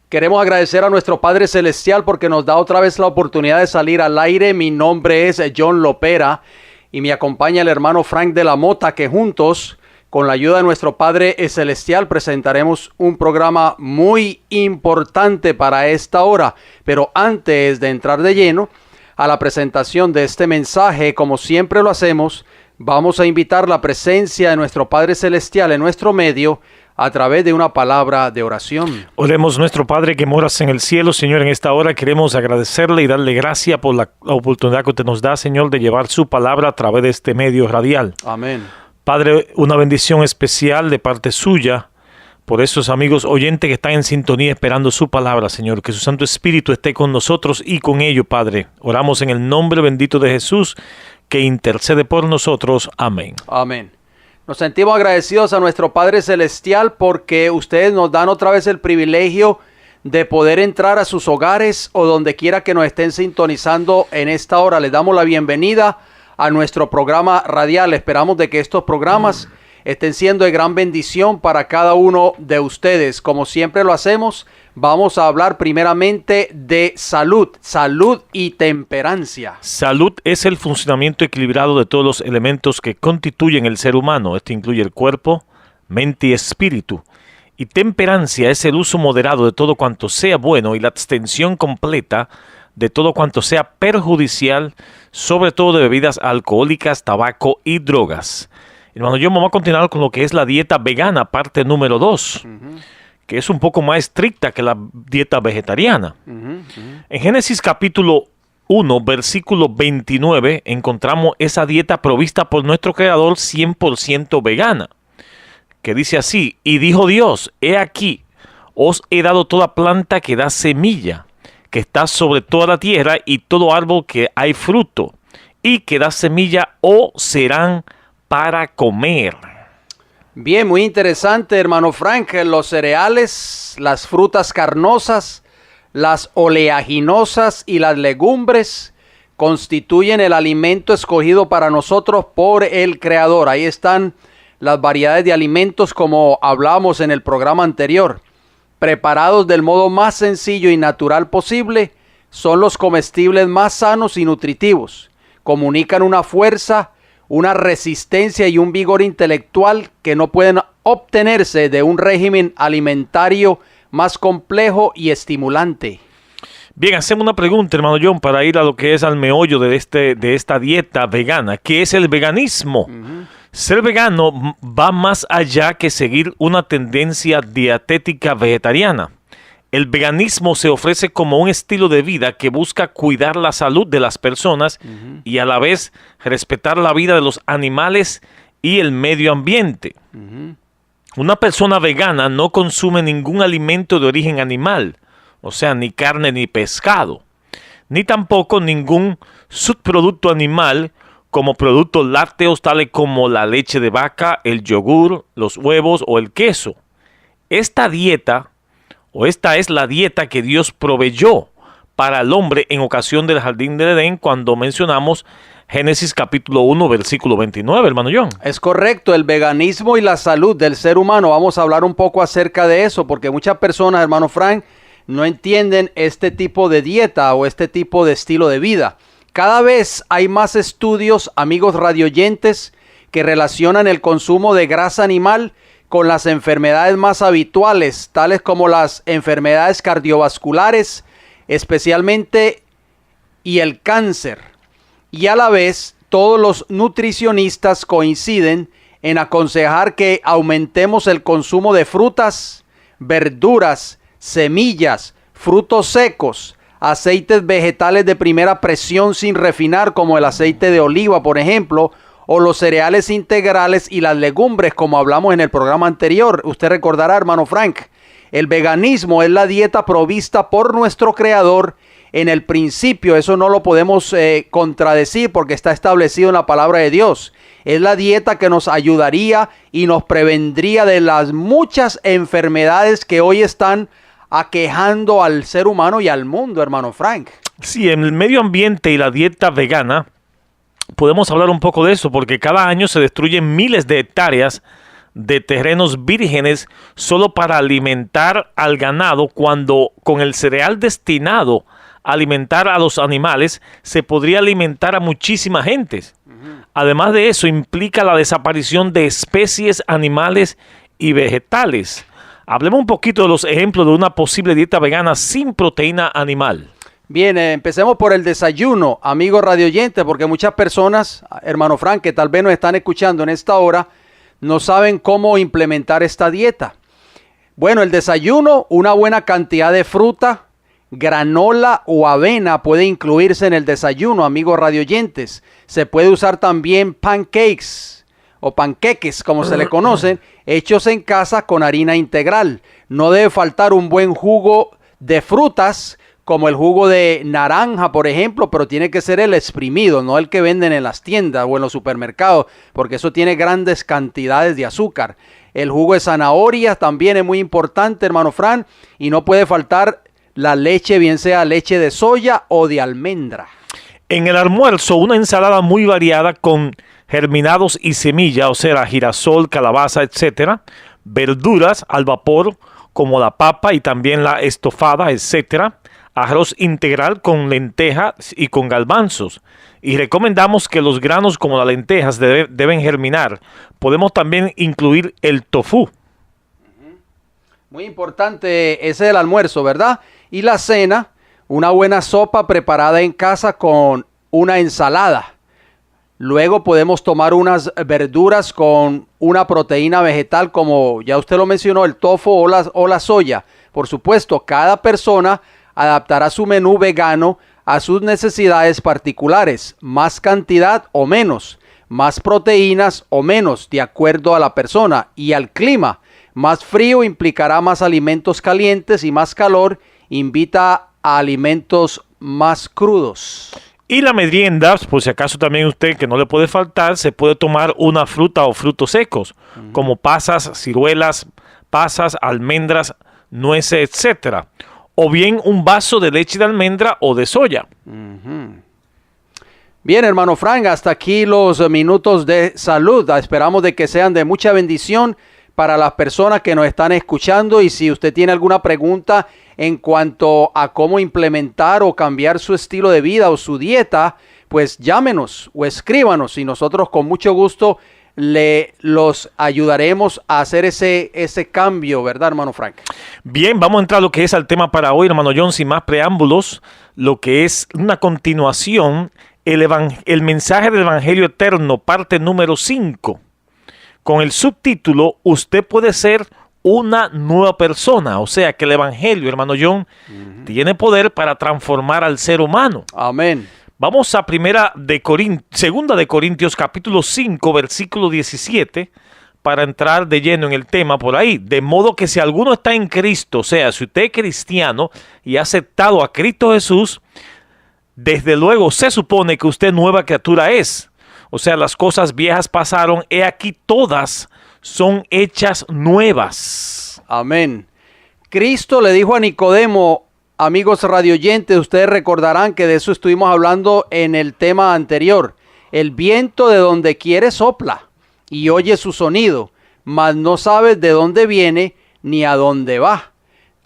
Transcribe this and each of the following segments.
Queremos agradecer a nuestro Padre Celestial porque nos da otra vez la oportunidad de salir al aire. Mi nombre es John Lopera y me acompaña el hermano Frank de la Mota, que juntos, con la ayuda de nuestro Padre Celestial, presentaremos un programa muy importante para esta hora. Pero antes de entrar de lleno a la presentación de este mensaje, como siempre lo hacemos, vamos a invitar la presencia de nuestro Padre Celestial en nuestro medio a través de una palabra de oración. Oremos. Nuestro Padre que moras en el cielo, Señor, en esta hora queremos agradecerle y darle gracias por la oportunidad que usted nos da, Señor, de llevar su palabra a través de este medio radial. Amén. Padre, una bendición especial de parte suya por esos amigos oyentes que están en sintonía esperando su palabra, Señor. Que su Santo Espíritu esté con nosotros y con ellos, Padre. Oramos en el nombre bendito de Jesús, que intercede por nosotros. Amén. Amén. Nos sentimos agradecidos a nuestro Padre Celestial porque ustedes nos dan otra vez el privilegio de poder entrar a sus hogares o donde quiera que nos estén sintonizando en esta hora. Les damos la bienvenida a nuestro programa radial. Esperamos de que estos programas estén siendo de gran bendición para cada uno de ustedes. Como siempre lo hacemos, vamos a hablar primeramente de salud y temperancia. Salud es el funcionamiento equilibrado de todos los elementos que constituyen el ser humano. Esto incluye el cuerpo, mente y espíritu. Y temperancia es el uso moderado de todo cuanto sea bueno y la abstención completa de todo cuanto sea perjudicial, sobre todo de bebidas alcohólicas, tabaco y drogas. Hermano, yo vamos a continuar con lo que es la dieta vegana, parte número 2, que es un poco más estricta que la dieta vegetariana. En Génesis capítulo 1, versículo 29, encontramos esa dieta provista por nuestro Creador 100% vegana, que dice así: y dijo Dios, he aquí, os he dado toda planta que da semilla, que está sobre toda la tierra, y todo árbol que hay fruto, y que da semilla, o serán para comer. Bien, muy interesante, hermano Frank. Los cereales, las frutas carnosas, las oleaginosas y las legumbres constituyen el alimento escogido para nosotros por el Creador. Ahí están las variedades de alimentos como hablábamos en el programa anterior. Preparados del modo más sencillo y natural posible, son los comestibles más sanos y nutritivos. Comunican una fuerza, una resistencia y un vigor intelectual que no pueden obtenerse de un régimen alimentario más complejo y estimulante. Bien, hacemos una pregunta, hermano John, para ir a lo que es al meollo de esta dieta vegana. ¿Qué es el veganismo? Ser vegano va más allá que seguir una tendencia dietética vegetariana. El veganismo se ofrece como un estilo de vida que busca cuidar la salud de las personas y a la vez respetar la vida de los animales y el medio ambiente. Una persona vegana no consume ningún alimento de origen animal, o sea, ni carne ni pescado, ni tampoco ningún subproducto animal como productos lácteos tales como la leche de vaca, el yogur, los huevos o el queso. Esta es la dieta que Dios proveyó para el hombre en ocasión del jardín del Edén cuando mencionamos Génesis capítulo 1, versículo 29, hermano John. Es correcto, el veganismo y la salud del ser humano. Vamos a hablar un poco acerca de eso porque muchas personas, hermano Frank, no entienden este tipo de dieta o este tipo de estilo de vida. Cada vez hay más estudios, amigos radioyentes, que relacionan el consumo de grasa animal con las enfermedades más habituales, tales como las enfermedades cardiovasculares, especialmente, y el cáncer. Y a la vez, todos los nutricionistas coinciden en aconsejar que aumentemos el consumo de frutas, verduras, semillas, frutos secos, aceites vegetales de primera presión sin refinar, como el aceite de oliva, por ejemplo, o los cereales integrales y las legumbres, como hablamos en el programa anterior. Usted recordará, hermano Frank, el veganismo es la dieta provista por nuestro Creador en el principio. Eso no lo podemos contradecir porque está establecido en la palabra de Dios. Es la dieta que nos ayudaría y nos prevendría de las muchas enfermedades que hoy están aquejando al ser humano y al mundo, hermano Frank. Sí, en el medio ambiente y la dieta vegana podemos hablar un poco de eso, porque cada año se destruyen miles de hectáreas de terrenos vírgenes solo para alimentar al ganado, cuando con el cereal destinado a alimentar a los animales se podría alimentar a muchísima gente. Además de eso, implica la desaparición de especies animales y vegetales. Hablemos un poquito de los ejemplos de una posible dieta vegana sin proteína animal. Bien, empecemos por el desayuno, amigos radioyentes, porque muchas personas, hermano Frank, que tal vez nos están escuchando en esta hora, no saben cómo implementar esta dieta. Bueno, el desayuno, una buena cantidad de fruta, granola o avena puede incluirse en el desayuno, amigos radioyentes. Se puede usar también pancakes o panqueques, como se le conocen, hechos en casa con harina integral. No debe faltar un buen jugo de frutas, como el jugo de naranja, por ejemplo, pero tiene que ser el exprimido, no el que venden en las tiendas o en los supermercados, porque eso tiene grandes cantidades de azúcar. El jugo de zanahoria también es muy importante, hermano Fran, y no puede faltar la leche, bien sea leche de soya o de almendra. En el almuerzo, una ensalada muy variada con germinados y semilla, o sea, girasol, calabaza, etcétera, verduras al vapor, como la papa y también la estofada, etcétera, arroz integral con lentejas y con garbanzos. Y recomendamos que los granos como las lentejas deben germinar. Podemos también incluir el tofu. Muy importante, ese es el almuerzo, ¿verdad? Y la cena, una buena sopa preparada en casa con una ensalada. Luego podemos tomar unas verduras con una proteína vegetal, como ya usted lo mencionó, el tofu o la soya. Por supuesto, cada persona adaptará su menú vegano a sus necesidades particulares, más cantidad o menos, más proteínas o menos, de acuerdo a la persona y al clima. Más frío implicará más alimentos calientes y más calor invita a alimentos más crudos. Y la merienda, por si acaso también usted, que no le puede faltar, se puede tomar una fruta o frutos secos, como pasas, ciruelas, pasas, almendras, nueces, etcétera. O bien un vaso de leche de almendra o de soya. Bien, hermano Frank, hasta aquí los minutos de salud. Esperamos de que sean de mucha bendición para las personas que nos están escuchando. Y si usted tiene alguna pregunta en cuanto a cómo implementar o cambiar su estilo de vida o su dieta, pues llámenos o escríbanos y nosotros con mucho gusto los ayudaremos a hacer ese cambio, ¿verdad, hermano Frank? Bien, vamos a entrar a lo que es el tema para hoy, hermano John, sin más preámbulos, lo que es una continuación, el mensaje del Evangelio Eterno, parte número 5, con el subtítulo, usted puede ser una nueva persona. O sea que el Evangelio, hermano John, tiene poder para transformar al ser humano. Amén. Vamos a segunda de Corintios capítulo 5, versículo 17, para entrar de lleno en el tema por ahí. De modo que si alguno está en Cristo, o sea, si usted es cristiano y ha aceptado a Cristo Jesús, desde luego se supone que usted nueva criatura es. O sea, las cosas viejas pasaron, he aquí todas son hechas nuevas. Amén. Cristo le dijo a Nicodemo, amigos radioyentes, ustedes recordarán que de eso estuvimos hablando en el tema anterior. El viento de donde quiere sopla y oye su sonido, mas no sabes de dónde viene ni a dónde va.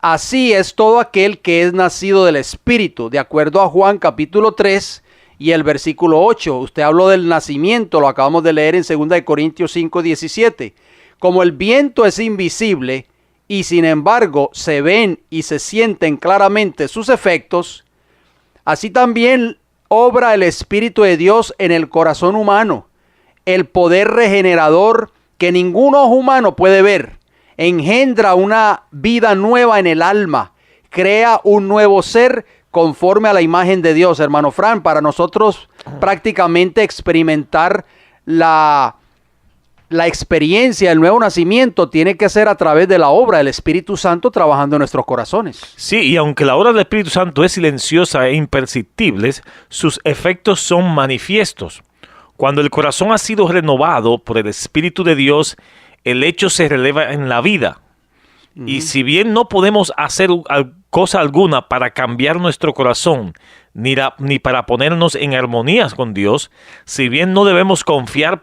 Así es todo aquel que es nacido del Espíritu, de acuerdo a Juan capítulo 3 y el versículo 8. Usted habló del nacimiento, lo acabamos de leer en 2 Corintios 5, 17. Como el viento es invisible, y sin embargo se ven y se sienten claramente sus efectos, así también obra el Espíritu de Dios en el corazón humano, el poder regenerador que ningún ojo humano puede ver, engendra una vida nueva en el alma, crea un nuevo ser conforme a la imagen de Dios. Hermano Fran, para nosotros prácticamente experimentar la experiencia del nuevo nacimiento tiene que ser a través de la obra del Espíritu Santo trabajando en nuestros corazones. Sí, y aunque la obra del Espíritu Santo es silenciosa e imperceptible, sus efectos son manifiestos. Cuando el corazón ha sido renovado por el Espíritu de Dios, el hecho se releva en la vida. Y si bien no podemos hacer cosa alguna para cambiar nuestro corazón, ni para ponernos en armonías con Dios. Si bien no debemos confiar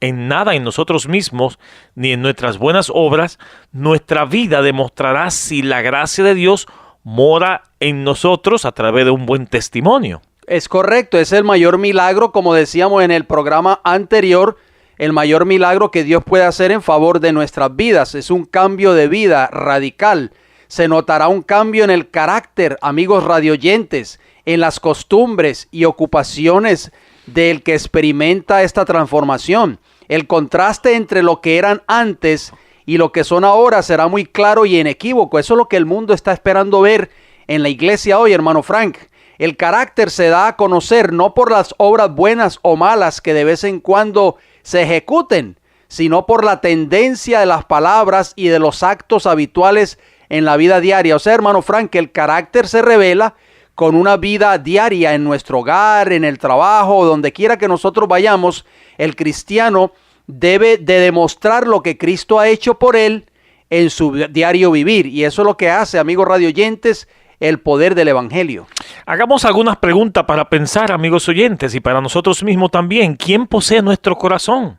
en nada en nosotros mismos, ni en nuestras buenas obras, nuestra vida demostrará si la gracia de Dios mora en nosotros a través de un buen testimonio. Es correcto, es el mayor milagro, como decíamos en el programa anterior, el mayor milagro que Dios puede hacer en favor de nuestras vidas. Es un cambio de vida radical. Se notará un cambio en el carácter, amigos radioyentes, en las costumbres y ocupaciones del que experimenta esta transformación. El contraste entre lo que eran antes y lo que son ahora será muy claro y inequívoco. Eso es lo que el mundo está esperando ver en la iglesia hoy, hermano Frank. El carácter se da a conocer no por las obras buenas o malas que de vez en cuando se ejecuten, sino por la tendencia de las palabras y de los actos habituales en la vida diaria. O sea, hermano Frank, el carácter se revela con una vida diaria en nuestro hogar, en el trabajo, donde quiera que nosotros vayamos. El cristiano debe de demostrar lo que Cristo ha hecho por él en su diario vivir. Y eso es lo que hace, amigos radioyentes, el poder del evangelio. Hagamos algunas preguntas para pensar, amigos oyentes, y para nosotros mismos también. ¿Quién posee nuestro corazón?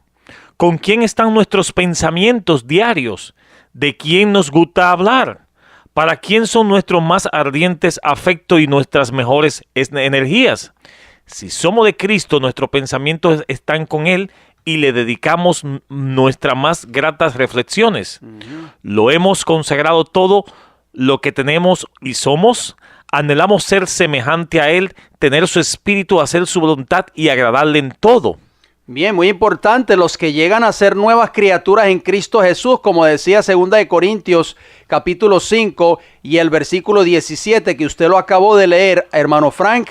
¿Con quién están nuestros pensamientos diarios? ¿De quién nos gusta hablar? ¿Para quién son nuestros más ardientes afectos y nuestras mejores energías? Si somos de Cristo, nuestros pensamientos están con Él y le dedicamos nuestras más gratas reflexiones. Lo hemos consagrado todo lo que tenemos y somos. Anhelamos ser semejante a Él, tener su espíritu, hacer su voluntad y agradarle en todo. Bien, muy importante, los que llegan a ser nuevas criaturas en Cristo Jesús, como decía 2 Corintios capítulo 5 y el versículo 17, que usted lo acabó de leer, hermano Frank,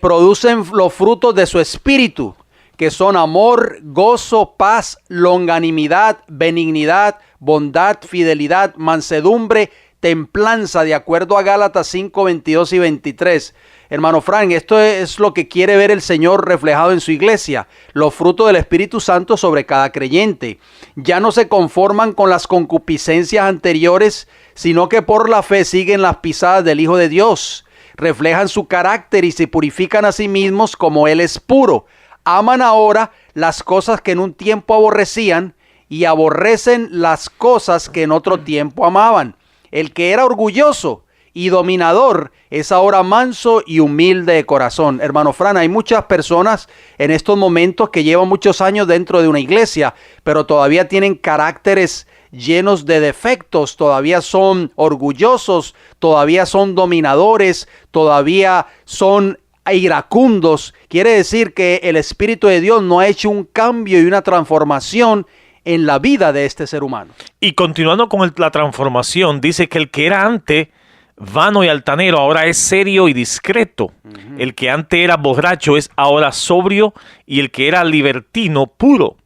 producen los frutos de su espíritu, que son amor, gozo, paz, longanimidad, benignidad, bondad, fidelidad, mansedumbre, templanza, de acuerdo a Gálatas 5, 22 y 23. Hermano Frank, esto es lo que quiere ver el Señor reflejado en su iglesia, los frutos del Espíritu Santo sobre cada creyente. Ya no se conforman con las concupiscencias anteriores, sino que por la fe siguen las pisadas del Hijo de Dios. Reflejan su carácter y se purifican a sí mismos como Él es puro. Aman ahora las cosas que en un tiempo aborrecían y aborrecen las cosas que en otro tiempo amaban. El que era orgulloso y dominador es ahora manso y humilde de corazón. Hermano Fran, hay muchas personas en estos momentos que llevan muchos años dentro de una iglesia, pero todavía tienen caracteres llenos de defectos, todavía son orgullosos, todavía son dominadores, todavía son iracundos. Quiere decir que el Espíritu de Dios no ha hecho un cambio y una transformación en la vida de este ser humano. Y continuando con la transformación, dice que el que era antes vano y altanero ahora es serio y discreto. El que antes era borracho es ahora sobrio, y el que era libertino puro.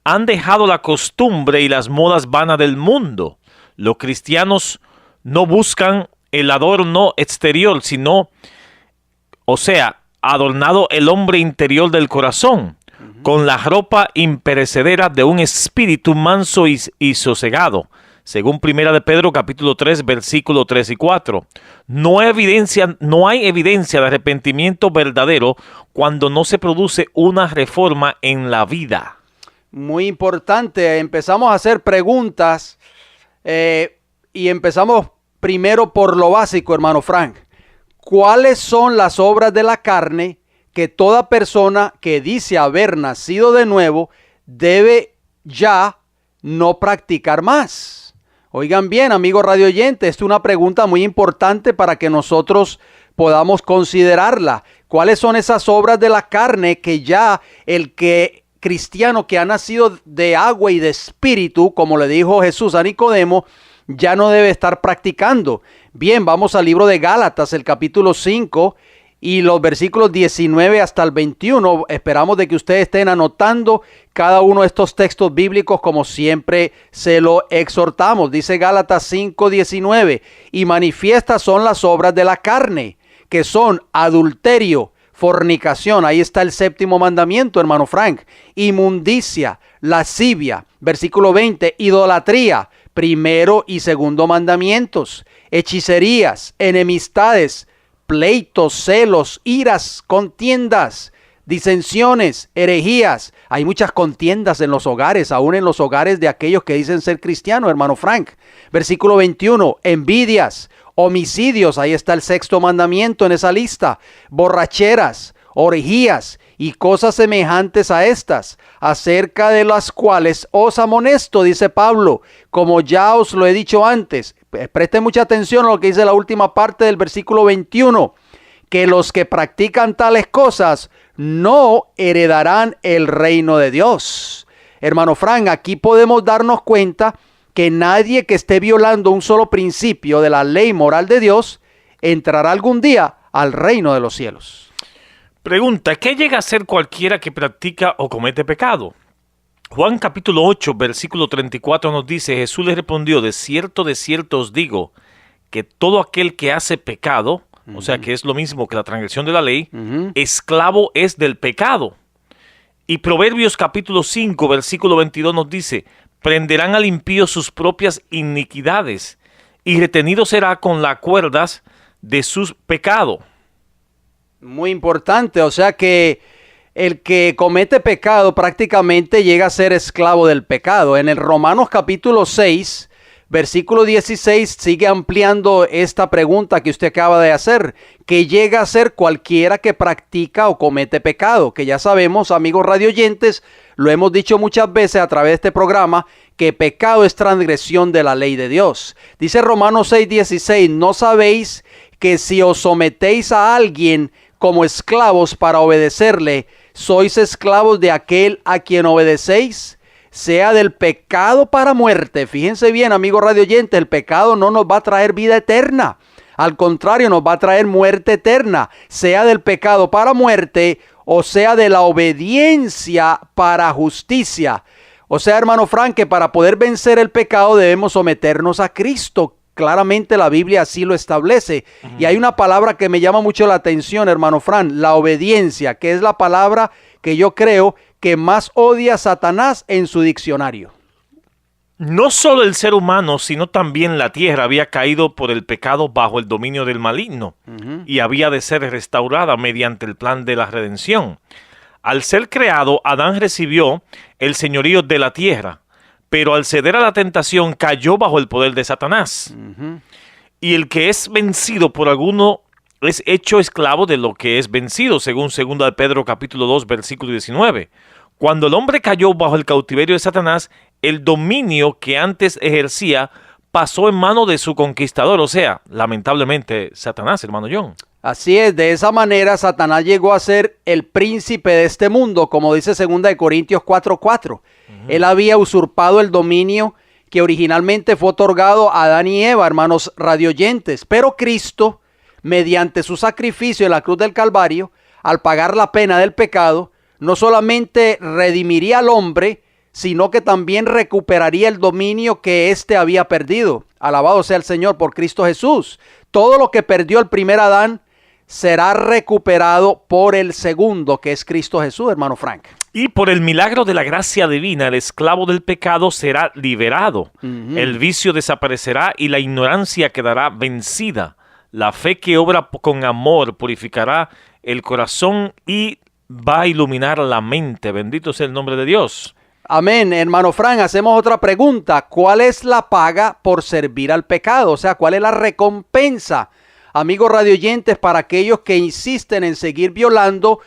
Han dejado la costumbre y las modas vanas del mundo. Los cristianos no buscan el adorno exterior, sino, adornado el hombre interior del corazón, con la ropa imperecedera de un espíritu manso y sosegado. Según 1 de Pedro capítulo 3, versículos 3 y 4. No hay evidencia de arrepentimiento verdadero cuando no se produce una reforma en la vida. Muy importante, empezamos a hacer preguntas y empezamos primero por lo básico, hermano Frank. ¿Cuáles son las obras de la carne que toda persona que dice haber nacido de nuevo debe ya no practicar más? Oigan bien, amigos radio oyentes, esta es una pregunta muy importante para que nosotros podamos considerarla. ¿Cuáles son esas obras de la carne que ya el cristiano que ha nacido de agua y de espíritu, como le dijo Jesús a Nicodemo, ya no debe estar practicando? Bien, vamos al libro de Gálatas, el capítulo 5 y los versículos 19 hasta el 21. Esperamos de que ustedes estén anotando cada uno de estos textos bíblicos como siempre se lo exhortamos. Dice Gálatas 5:19, y manifiestas son las obras de la carne, que son adulterio, fornicación, ahí está el séptimo mandamiento, hermano Frank, inmundicia, lascivia, versículo 20, idolatría, primero y segundo mandamientos, hechicerías, enemistades, pleitos, celos, iras, contiendas, disensiones, herejías. Hay muchas contiendas en los hogares, aún en los hogares de aquellos que dicen ser cristianos, hermano Frank. Versículo 21, envidias, homicidios, ahí está el sexto mandamiento en esa lista, borracheras, orgías y cosas semejantes a estas, acerca de las cuales os amonesto, dice Pablo, como ya os lo he dicho antes. Preste mucha atención a lo que dice la última parte del versículo 21, que los que practican tales cosas no heredarán el reino de Dios. Hermano Frank, aquí podemos darnos cuenta que nadie que esté violando un solo principio de la ley moral de Dios entrará algún día al reino de los cielos. Pregunta, ¿qué llega a ser cualquiera que practica o comete pecado? Juan capítulo 8, versículo 34 nos dice, Jesús les respondió, de cierto os digo, que todo aquel que hace pecado, o sea que es lo mismo que la transgresión de la ley, esclavo es del pecado. Y Proverbios capítulo 5, versículo 22 nos dice, prenderán al impío sus propias iniquidades, y retenido será con las cuerdas de sus pecados. Muy importante, o sea que el que comete pecado prácticamente llega a ser esclavo del pecado. En el Romanos capítulo 6, versículo 16 sigue ampliando esta pregunta que usted acaba de hacer, que llega a ser cualquiera que practica o comete pecado, que ya sabemos, amigos radioyentes, lo hemos dicho muchas veces a través de este programa, que pecado es transgresión de la ley de Dios. Dice Romanos 6, 16, ¿no sabéis que si os sometéis a alguien como esclavos para obedecerle, sois esclavos de aquel a quien obedecéis, sea del pecado para muerte? Fíjense bien, amigos radioyentes, el pecado no nos va a traer vida eterna. Al contrario, nos va a traer muerte eterna, sea del pecado para muerte o sea de la obediencia para justicia. O sea, hermano Frank, que para poder vencer el pecado debemos someternos a Cristo. Claramente la Biblia así lo establece. Y hay una palabra que me llama mucho la atención, hermano Fran, la obediencia, que es la palabra que yo creo que más odia Satanás en su diccionario. No solo el ser humano, sino también la tierra había caído por el pecado bajo el dominio del maligno y había de ser restaurada mediante el plan de la redención. Al ser creado, Adán recibió el señorío de la tierra, pero al ceder a la tentación cayó bajo el poder de Satanás. Y el que es vencido por alguno es hecho esclavo de lo que es vencido, según 2 de Pedro capítulo 2, versículo 19. Cuando el hombre cayó bajo el cautiverio de Satanás, el dominio que antes ejercía pasó en manos de su conquistador, o sea, lamentablemente Satanás, hermano John. Así es, de esa manera Satanás llegó a ser el príncipe de este mundo, como dice 2 de Corintios 4:4. Él había usurpado el dominio que originalmente fue otorgado a Adán y Eva, hermanos radioyentes. Pero Cristo, mediante su sacrificio en la cruz del Calvario, al pagar la pena del pecado, no solamente redimiría al hombre, sino que también recuperaría el dominio que éste había perdido. Alabado sea el Señor por Cristo Jesús. Todo lo que perdió el primer Adán será recuperado por el segundo, que es Cristo Jesús, hermano Frank. Y por el milagro de la gracia divina, el esclavo del pecado será liberado. El vicio desaparecerá y la ignorancia quedará vencida. La fe que obra con amor purificará el corazón y va a iluminar la mente. Bendito sea el nombre de Dios. Amén. Hermano Frank, hacemos otra pregunta. ¿Cuál es la paga por servir al pecado? O sea, ¿cuál es la recompensa, amigos radioyentes, para aquellos que insisten en seguir violando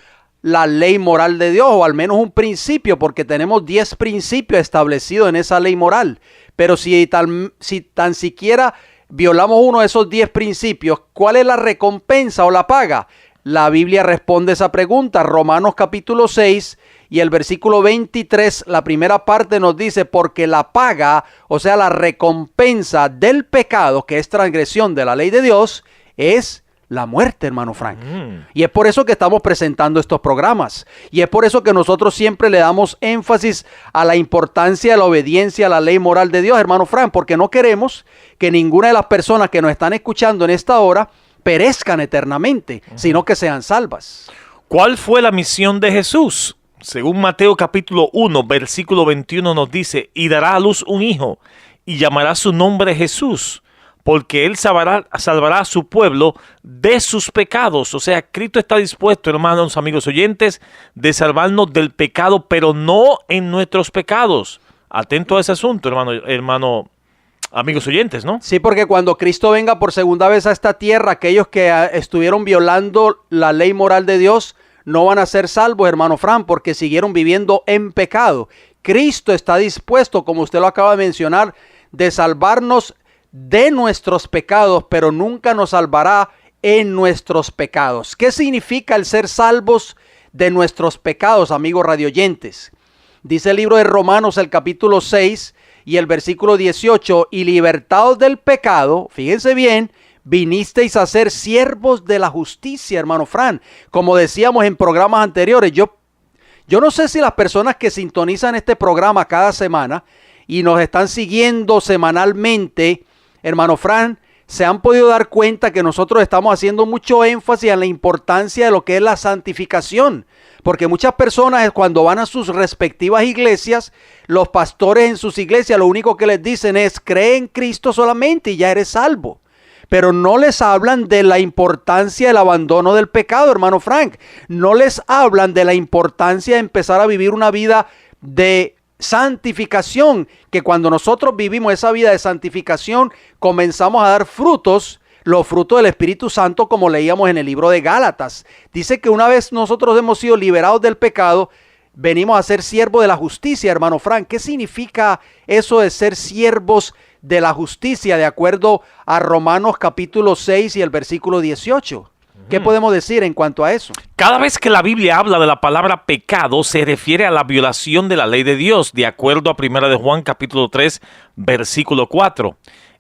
la ley moral de Dios, o al menos un principio, porque tenemos 10 principios establecidos en esa ley moral? Pero si tan siquiera violamos uno de esos 10 principios, ¿cuál es la recompensa o la paga? La Biblia responde esa pregunta. Romanos capítulo 6 y el versículo 23, la primera parte nos dice, porque la paga, o sea, la recompensa del pecado, que es transgresión de la ley de Dios, es la muerte, hermano Frank. Y es por eso que estamos presentando estos programas. Y es por eso que nosotros siempre le damos énfasis a la importancia de la obediencia a la ley moral de Dios, hermano Frank, porque no queremos que ninguna de las personas que nos están escuchando en esta hora perezcan eternamente, sino que sean salvas. ¿Cuál fue la misión de Jesús? Según Mateo capítulo 1, versículo 21 nos dice, y dará a luz un hijo, y llamará su nombre Jesús, porque Él salvará a su pueblo de sus pecados. O sea, Cristo está dispuesto, hermanos, amigos oyentes, de salvarnos del pecado, pero no en nuestros pecados. Atento a ese asunto, hermano, amigos oyentes, ¿no? Sí, porque cuando Cristo venga por segunda vez a esta tierra, aquellos que estuvieron violando la ley moral de Dios no van a ser salvos, hermano Fran, porque siguieron viviendo en pecado. Cristo está dispuesto, como usted lo acaba de mencionar, de salvarnos de nuestros pecados, pero nunca nos salvará en nuestros pecados. ¿Qué significa el ser salvos de nuestros pecados, amigos radioyentes? Dice el libro de Romanos, el capítulo 6 y el versículo 18, y libertados del pecado, fíjense bien, vinisteis a ser siervos de la justicia, hermano Fran. Como decíamos en programas anteriores, yo no sé si las personas que sintonizan este programa cada semana y nos están siguiendo semanalmente, hermano Fran, se han podido dar cuenta que nosotros estamos haciendo mucho énfasis en la importancia de lo que es la santificación. Porque muchas personas cuando van a sus respectivas iglesias, los pastores en sus iglesias lo único que les dicen es: cree en Cristo solamente y ya eres salvo. Pero no les hablan de la importancia del abandono del pecado, hermano Frank. No les hablan de la importancia de empezar a vivir una vida de santificación, que cuando nosotros vivimos esa vida de santificación, comenzamos a dar frutos, los frutos del Espíritu Santo, como leíamos en el libro de Gálatas. Dice que una vez nosotros hemos sido liberados del pecado, venimos a ser siervos de la justicia, hermano Frank. ¿Qué significa eso de ser siervos de la justicia, de acuerdo a Romanos capítulo 6 y el versículo 18? ¿Qué podemos decir en cuanto a eso? Cada vez que la Biblia habla de la palabra pecado, se refiere a la violación de la ley de Dios, de acuerdo a 1 de Juan capítulo 3, versículo 4.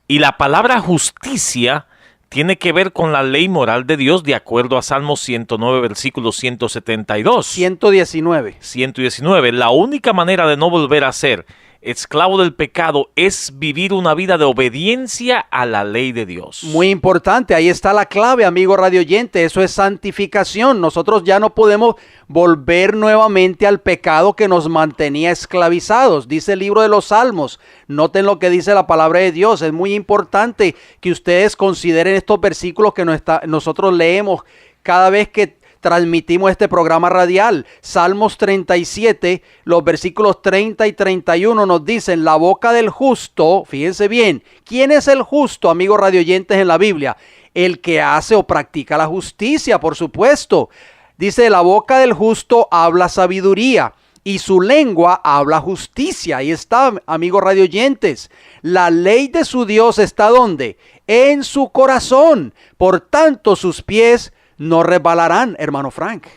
Y la palabra justicia tiene que ver con la ley moral de Dios, de acuerdo a Salmo 109, versículo 172. 119. La única manera de no volver a ser esclavo del pecado es vivir una vida de obediencia a la ley de Dios. Muy importante, ahí está la clave, amigo radioyente, eso es santificación. Nosotros ya no podemos volver nuevamente al pecado que nos mantenía esclavizados. Dice el libro de los Salmos, noten lo que dice la palabra de Dios. Es muy importante que ustedes consideren estos versículos que nosotros leemos cada vez que transmitimos este programa radial. Salmos 37, los versículos 30 y 31 nos dicen: la boca del justo, fíjense bien, ¿quién es el justo, amigos radioyentes, en la Biblia? El que hace o practica la justicia, por supuesto. Dice: la boca del justo habla sabiduría y su lengua habla justicia. Ahí está, amigos radioyentes. La ley de su Dios está ¿dónde? En su corazón. Por tanto, sus pies no resbalarán, hermano Frank.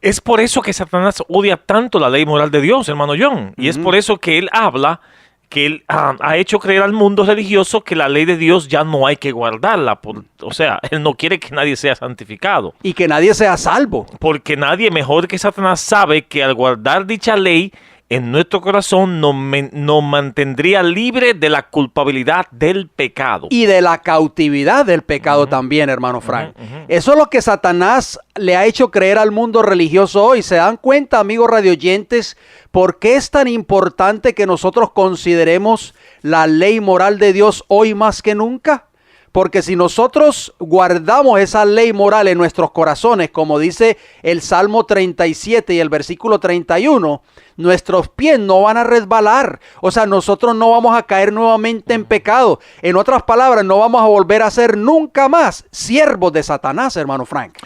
Es por eso que Satanás odia tanto la ley moral de Dios, hermano John. Y es por eso que él habla, que él ha hecho creer al mundo religioso que la ley de Dios ya no hay que guardarla. O sea, él no quiere que nadie sea santificado. Y que nadie sea salvo. Porque nadie mejor que Satanás sabe que al guardar dicha ley en nuestro corazón nos mantendría libre de la culpabilidad del pecado. Y de la cautividad del pecado también, hermano Frank. Eso es lo que Satanás le ha hecho creer al mundo religioso hoy. ¿Se dan cuenta, amigos radioyentes, por qué es tan importante que nosotros consideremos la ley moral de Dios hoy más que nunca? Porque si nosotros guardamos esa ley moral en nuestros corazones, como dice el Salmo 37 y el versículo 31, nuestros pies no van a resbalar. O sea, nosotros no vamos a caer nuevamente en pecado. En otras palabras, no vamos a volver a ser nunca más siervos de Satanás, hermano Frank.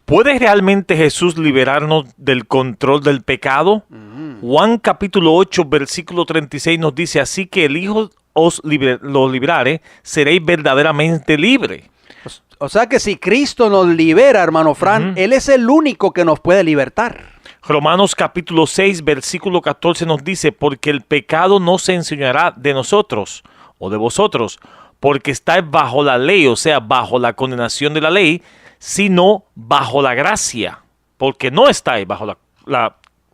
¿Puede realmente Jesús liberarnos del control del pecado? Juan capítulo 8, versículo 36 nos dice: así que el Hijo los librare, seréis verdaderamente libre. O sea que si Cristo nos libera, hermano Fran, Él es el único que nos puede libertar. Romanos capítulo 6, versículo 14 nos dice: porque el pecado no se enseñará de nosotros o de vosotros, porque estáis bajo la ley, o sea, bajo la condenación de la ley, sino bajo la gracia, porque no estáis bajo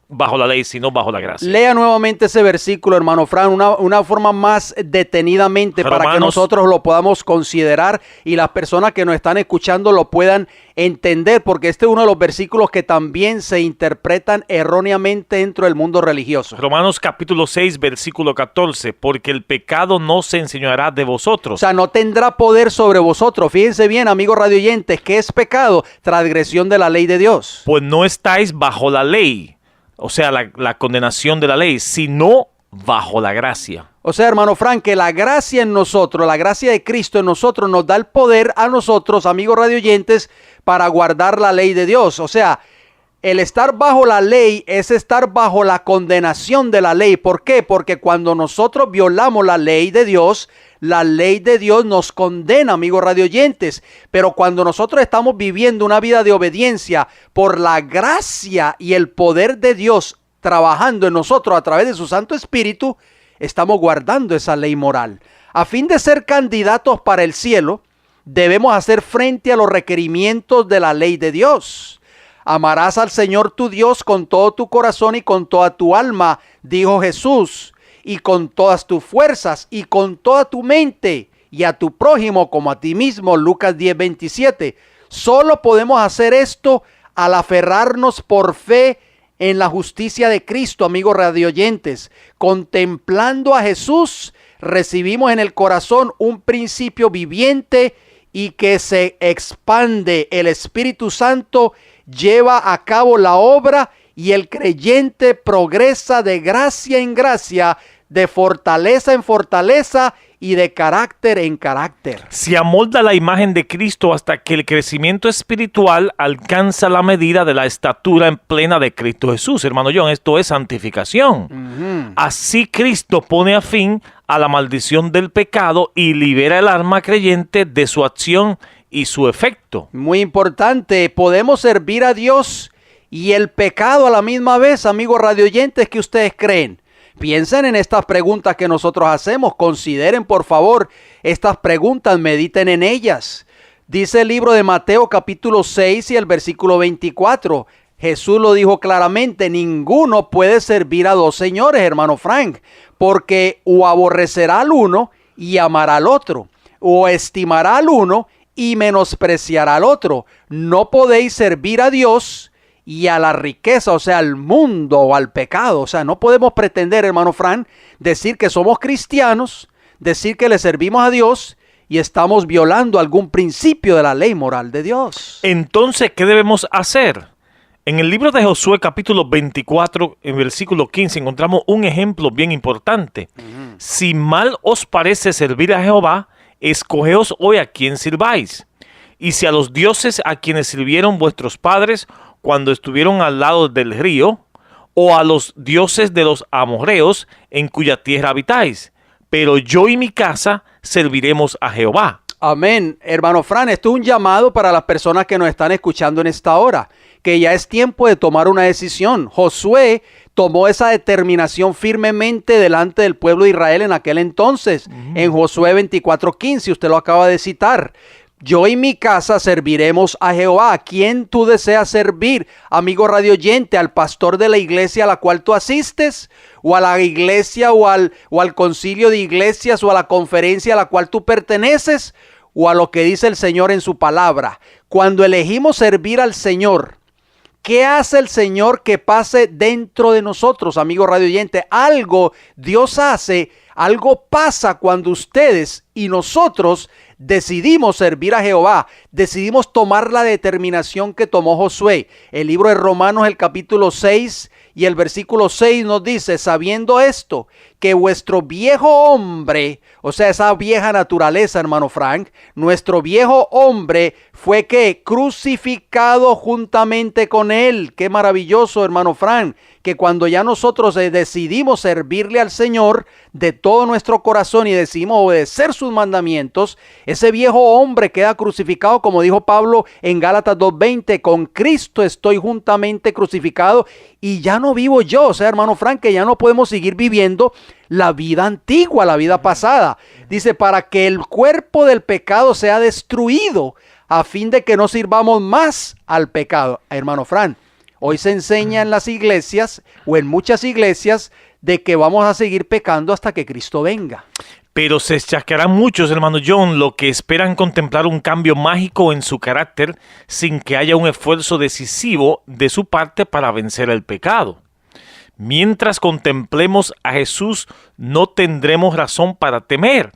bajo la ley, sino bajo la gracia. Lea nuevamente ese versículo, hermano Fran, una forma más detenidamente para que nosotros lo podamos considerar y las personas que nos están escuchando lo puedan entender, porque este es uno de los versículos que también se interpretan erróneamente dentro del mundo religioso. Romanos capítulo 6, versículo 14, porque el pecado no se enseñoreará de vosotros. O sea, no tendrá poder sobre vosotros. Fíjense bien, amigos radioyentes, ¿qué es pecado? Transgresión de la ley de Dios. Pues no estáis bajo la ley, o sea, la condenación de la ley, sino bajo la gracia. O sea, hermano Frank, que la gracia en nosotros, la gracia de Cristo en nosotros nos da el poder a nosotros, amigos radioyentes, para guardar la ley de Dios. O sea, el estar bajo la ley es estar bajo la condenación de la ley. ¿Por qué? Porque cuando nosotros violamos la ley de Dios nos condena, amigos radioyentes. Pero cuando nosotros estamos viviendo una vida de obediencia por la gracia y el poder de Dios trabajando en nosotros a través de su Santo Espíritu, estamos guardando esa ley moral. A fin de ser candidatos para el cielo, debemos hacer frente a los requerimientos de la ley de Dios. Amarás al Señor tu Dios con todo tu corazón y con toda tu alma, dijo Jesús, y con todas tus fuerzas y con toda tu mente, y a tu prójimo como a ti mismo, Lucas 10:27. Solo podemos hacer esto al aferrarnos por fe en la justicia de Cristo, amigos radioyentes. Contemplando a Jesús, recibimos en el corazón un principio viviente y que se expande. El Espíritu Santo lleva a cabo la obra y el creyente progresa de gracia en gracia, de fortaleza en fortaleza y de carácter en carácter. Se amolda la imagen de Cristo hasta que el crecimiento espiritual alcanza la medida de la estatura en plena de Cristo Jesús. Hermano John, esto es santificación. Así Cristo pone a fin a la maldición del pecado y libera el alma creyente de su acción y su efecto. Muy importante, podemos servir a Dios y el pecado a la misma vez, amigos radioyentes, ¿qué ustedes creen? Piensen en estas preguntas que nosotros hacemos, consideren por favor estas preguntas, mediten en ellas. Dice el libro de Mateo capítulo 6 y el versículo 24. Jesús lo dijo claramente, ninguno puede servir a dos señores, hermano Frank, porque o aborrecerá al uno y amará al otro, o estimará al uno y menospreciará al otro. No podéis servir a Dios y a la riqueza, o sea, al mundo o al pecado. O sea, no podemos pretender, hermano Fran, decir que somos cristianos, decir que le servimos a Dios y estamos violando algún principio de la ley moral de Dios. Entonces, ¿qué debemos hacer? En el libro de Josué, capítulo 24, en versículo 15, encontramos un ejemplo bien importante. Si mal os parece servir a Jehová, escogeos hoy a quién sirváis. Y si a los dioses a quienes sirvieron vuestros padres cuando estuvieron al lado del río, o a los dioses de los amorreos en cuya tierra habitáis. Pero yo y mi casa serviremos a Jehová. Amén. Hermano Fran, esto es un llamado para las personas que nos están escuchando en esta hora, que ya es tiempo de tomar una decisión. Josué tomó esa determinación firmemente delante del pueblo de Israel en aquel entonces, en Josué 24:15, usted lo acaba de citar. Yo y mi casa serviremos a Jehová. ¿A quién tú deseas servir, amigo radioyente? ¿Al pastor de la iglesia a la cual tú asistes? ¿O a la iglesia o al concilio de iglesias o a la conferencia a la cual tú perteneces? ¿O a lo que dice el Señor en su palabra? Cuando elegimos servir al Señor, ¿qué hace el Señor que pase dentro de nosotros, amigo radioyente? Algo Dios hace, algo pasa cuando ustedes y nosotros decidimos servir a Jehová, decidimos tomar la determinación que tomó Josué. El libro de Romanos, el capítulo 6 y el versículo 6 nos dice, sabiendo esto, que vuestro viejo hombre, o sea, esa vieja naturaleza, hermano Frank, nuestro viejo hombre fue que crucificado juntamente con él. Qué maravilloso, hermano Frank, que cuando ya nosotros decidimos servirle al Señor de todo nuestro corazón y decidimos obedecer sus mandamientos, ese viejo hombre queda crucificado, como dijo Pablo en Gálatas 2:20, con Cristo estoy juntamente crucificado y ya no vivo yo. O sea, hermano Frank, que ya no podemos seguir viviendo la vida antigua, la vida pasada. Dice, para que el cuerpo del pecado sea destruido, a fin de que no sirvamos más al pecado. Hermano Frank, Hoy se enseña en las iglesias o en muchas iglesias de que vamos a seguir pecando hasta que Cristo venga. Pero se chacarán muchos, hermano John, lo que esperan contemplar un cambio mágico en su carácter sin que haya un esfuerzo decisivo de su parte para vencer el pecado. Mientras contemplemos a Jesús, no tendremos razón para temer.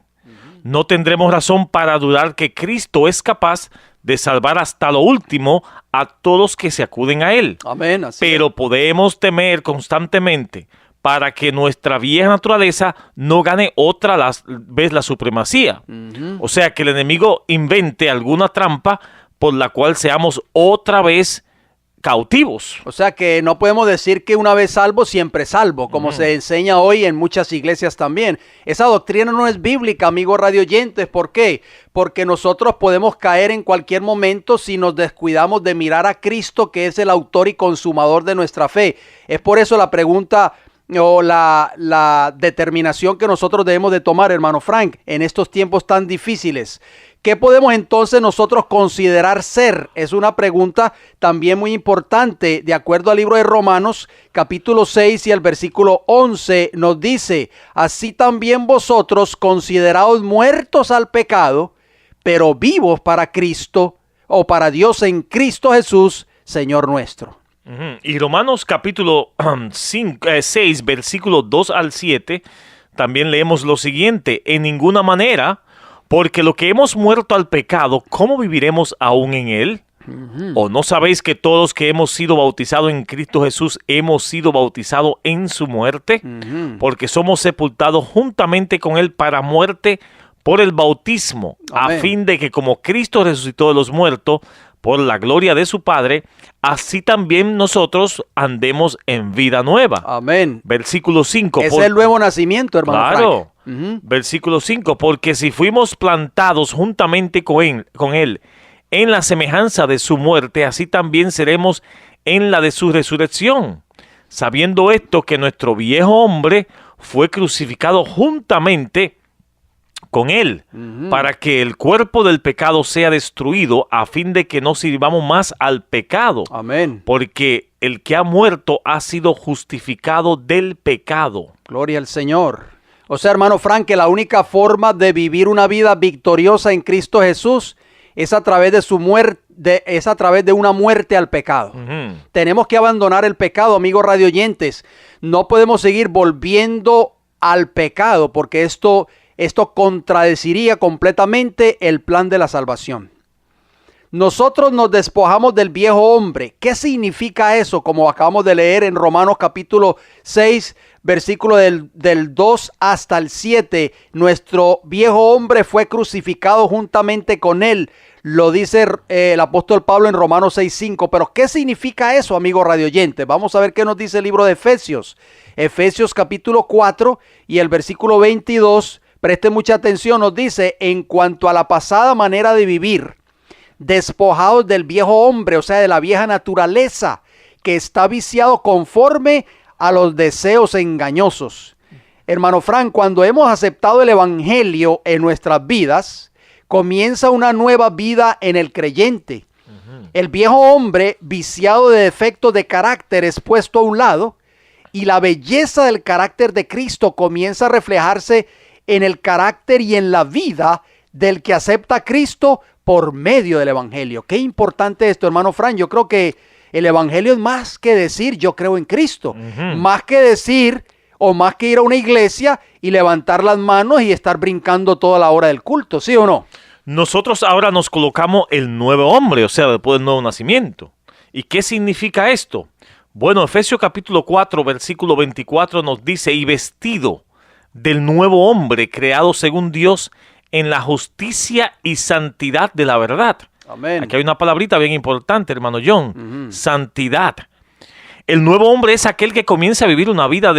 No tendremos razón para dudar que Cristo es capaz de salvar hasta lo último a todos que se acuden a Él. Amén. Pero podemos temer constantemente para que nuestra vieja naturaleza no gane otra vez la supremacía. O sea, que el enemigo invente alguna trampa por la cual seamos otra vez cautivos. O sea que no podemos decir que una vez salvo, siempre salvo, como se enseña hoy en muchas iglesias también. Esa doctrina no es bíblica, amigos radioyentes. ¿Por qué? Porque nosotros podemos caer en cualquier momento si nos descuidamos de mirar a Cristo, que es el autor y consumador de nuestra fe. Es por eso la pregunta o la determinación que nosotros debemos de tomar, hermano Frank, en estos tiempos tan difíciles. ¿Qué podemos entonces nosotros considerar ser? Es una pregunta también muy importante. De acuerdo al libro de Romanos, capítulo 6 y el versículo 11 nos dice: así también vosotros consideraos muertos al pecado, pero vivos para Cristo, o para Dios en Cristo Jesús, Señor nuestro. Y Romanos capítulo 6, versículo 2 al 7, también leemos lo siguiente: en ninguna manera, porque lo que hemos muerto al pecado, ¿cómo viviremos aún en él? ¿O no sabéis que todos que hemos sido bautizados en Cristo Jesús hemos sido bautizados en su muerte? Porque somos sepultados juntamente con él para muerte por el bautismo, Amén. a fin de que como Cristo resucitó de los muertos por la gloria de su Padre, así también nosotros andemos en vida nueva. Amén. Versículo 5. Es el nuevo nacimiento, hermano Claro. Frank. Versículo 5. Porque si fuimos plantados juntamente con él en la semejanza de su muerte, así también seremos en la de su resurrección. Sabiendo esto, que nuestro viejo hombre fue crucificado juntamente con él, para que el cuerpo del pecado sea destruido, a fin de que no sirvamos más al pecado. Amén. Porque el que ha muerto ha sido justificado del pecado. Gloria al Señor. O sea, hermano Frank, que la única forma de vivir una vida victoriosa en Cristo Jesús es a través de su muerte, es a través de una muerte al pecado. Tenemos que abandonar el pecado, amigos radioyentes. No podemos seguir volviendo al pecado, porque esto contradeciría completamente el plan de la salvación. Nosotros nos despojamos del viejo hombre. ¿Qué significa eso? Como acabamos de leer en Romanos capítulo 6, versículo del 2 hasta el 7. Nuestro viejo hombre fue crucificado juntamente con él. Lo dice el apóstol Pablo en Romanos 6:5. Pero ¿qué significa eso, amigo radioyente? Vamos a ver qué nos dice el libro de Efesios. Efesios capítulo 4 y el versículo 22. Preste mucha atención, nos dice: en cuanto a la pasada manera de vivir, despojados del viejo hombre, o sea, de la vieja naturaleza, que está viciado conforme a los deseos engañosos. Hermano Frank, cuando hemos aceptado el evangelio en nuestras vidas, comienza una nueva vida en el creyente. El viejo hombre, viciado de defectos de carácter, es puesto a un lado, y la belleza del carácter de Cristo comienza a reflejarse en el carácter y en la vida del que acepta a Cristo por medio del evangelio. Qué importante esto, hermano Frank. Yo creo que el evangelio es más que decir yo creo en Cristo, más que decir o más que ir a una iglesia y levantar las manos y estar brincando toda la hora del culto, ¿sí o no? Nosotros ahora nos colocamos el nuevo hombre, o sea, después del nuevo nacimiento. ¿Y qué significa esto? Bueno, Efesios capítulo 4, versículo 24 nos dice: y vestido del nuevo hombre creado según Dios en la justicia y santidad de la verdad. Amén. Aquí hay una palabrita bien importante, hermano John. Santidad. El nuevo hombre es aquel que comienza a vivir una vida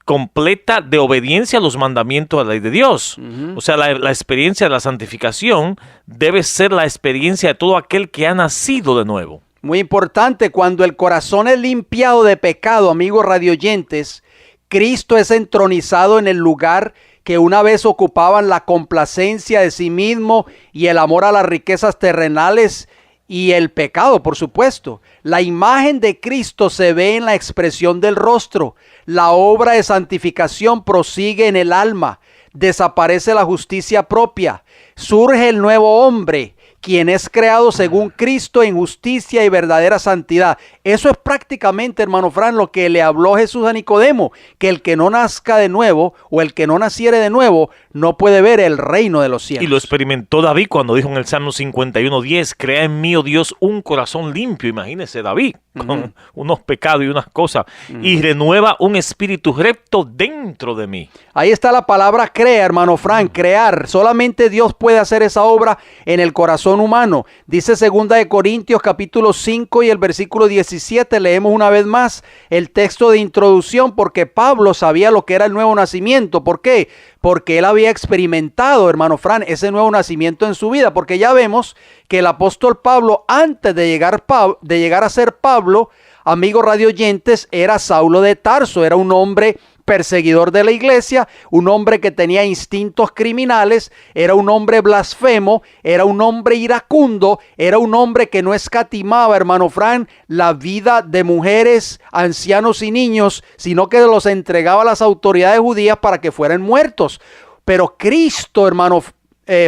completa de obediencia a los mandamientos de la ley de Dios. O sea, la experiencia de la santificación debe ser la experiencia de todo aquel que ha nacido de nuevo. Muy importante, cuando el corazón es limpiado de pecado, amigos radioyentes, Cristo es entronizado en el lugar que una vez ocupaban la complacencia de sí mismo y el amor a las riquezas terrenales y el pecado, por supuesto. La imagen de Cristo se ve en la expresión del rostro. La obra de santificación prosigue en el alma. Desaparece la justicia propia. Surge el nuevo hombre, quien es creado según Cristo en justicia y verdadera santidad. Eso es prácticamente, hermano Fran, lo que le habló Jesús a Nicodemo, que el que no nazca de nuevo o el que no naciere de nuevo no puede ver el reino de los cielos. Y lo experimentó David cuando dijo en el Salmo 51:10, crea en mí, oh Dios, un corazón limpio. Imagínese David con unos pecados y unas cosas, y renueva un espíritu recto dentro de mí. Ahí está la palabra crea, hermano Fran, crear. Solamente Dios puede hacer esa obra en el corazón humano. Dice 2 de Corintios capítulo 5 y el versículo 17, leemos una vez más el texto de introducción, porque Pablo sabía lo que era el nuevo nacimiento. ¿Por qué? Porque él había experimentado, hermano Fran, ese nuevo nacimiento en su vida, porque ya vemos que el apóstol Pablo, antes de llegar a ser Pablo, amigos radioyentes, era Saulo de Tarso, era un hombre perseguidor de la iglesia, un hombre que tenía instintos criminales, era un hombre blasfemo, era un hombre iracundo, era un hombre que no escatimaba, hermano Fran, la vida de mujeres, ancianos y niños, sino que los entregaba a las autoridades judías para que fueran muertos. Pero Cristo, hermano